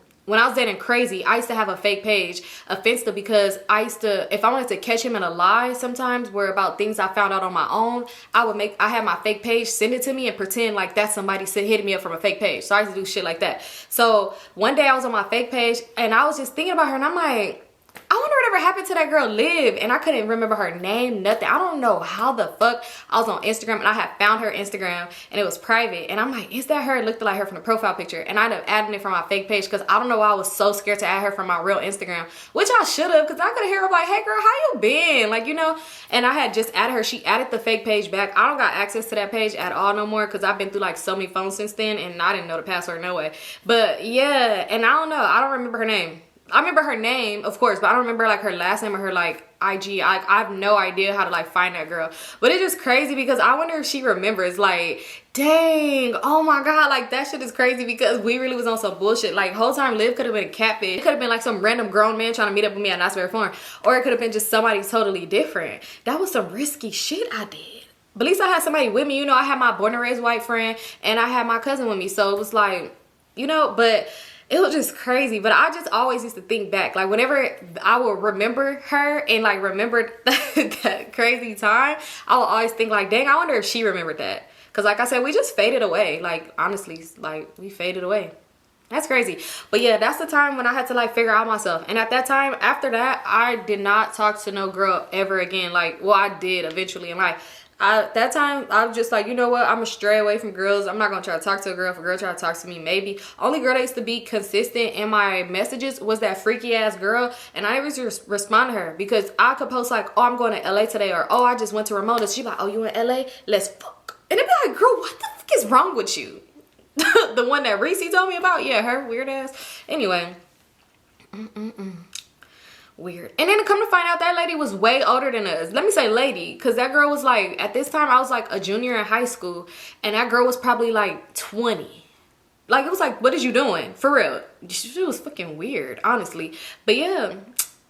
Crazy, I used to have a fake page of Finsta, because I used to, if I wanted to catch him in a lie sometimes, where about things I found out on my own, I had my fake page send it to me and pretend like that's somebody hitting me up from a fake page. So I used to do shit like that. So one day I was on my fake page and I was just thinking about her, and I'm like, I wonder whatever happened to that girl Liv, and I couldn't remember her name, nothing. I don't know how the fuck I was on Instagram and I had found her Instagram and it was private, and I'm like, is that her? It looked like her from the profile picture, and I ended up adding it from my fake page because I don't know why I was so scared to add her from my real Instagram, which I should have, because I could have heard her like, hey girl, how you been? Like, you know, and I had just added her. She added the fake page back. I don't got access to that page at all no more, because I've been through like so many phones since then, and I didn't know the password no way. But yeah, and I don't know, I don't remember her name. I remember her name, of course, but I don't remember like her last name or her like IG. I have no idea how to like find that girl. But it's just crazy because I wonder if she remembers. Like, dang, oh my god, like that shit is crazy, because we really was on some bullshit. Like, whole time Liv could have been catfish. It could have been like some random grown man trying to meet up with me at Knoxbury Farm, or it could have been just somebody totally different. That was some risky shit I did. But at least I had somebody with me. You know, I had my born and raised white friend, and I had my cousin with me, so it was like, you know, but it was just crazy. But I just always used to think back, like whenever I will remember her and like remember that crazy time, I will always think like, dang, I wonder if she remembered that. Because like I said, we just faded away. Like, honestly, like we faded away. That's crazy. But yeah, that's the time when I had to like figure out myself. And at that time, after that, I did not talk to no girl ever again. Like, well, I did eventually in life. That time, I was just like, you know what? I'm gonna stray away from girls. I'm not gonna try to talk to a girl. If a girl try to talk to me, maybe. Only girl that used to be consistent in my messages was that freaky ass girl. And I always respond to her, because I could post like, oh, I'm going to LA today, or oh, I just went to Ramona's. She'd be like, oh, you in LA? Let's fuck. And it'd be like, girl, what the fuck is wrong with you? The one that Reese told me about? Yeah, her weird ass. Anyway. Weird. And then to come to find out, that lady was way older than us. Let me say lady, because that girl was like, at this time I was like a junior in high school, and that girl was probably like 20. Like, it was like, what is you doing? For real. She was fucking weird, honestly. But yeah,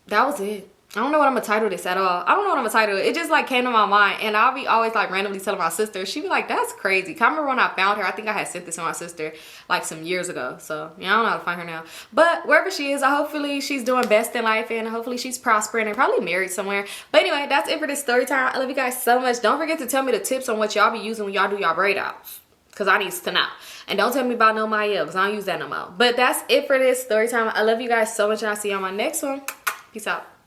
that was it. I don't know what I'm gonna title this at all. I don't know what I'm gonna title it. It just like came to my mind, and I'll be always like randomly telling my sister. She'd be like, that's crazy. I remember when I found her, I think I had sent this to my sister like some years ago. So yeah, I don't know how to find her now. But wherever she is, hopefully she's doing best in life, and hopefully she's prospering and probably married somewhere. But anyway, that's it for this story time. I love you guys so much. Don't forget to tell me the tips on what y'all be using when y'all do y'all braid outs, because I need to know. And don't tell me about no Maya, because I don't use that no more. But that's it for this story time. I love you guys so much, and I'll see you on my next one. Peace out.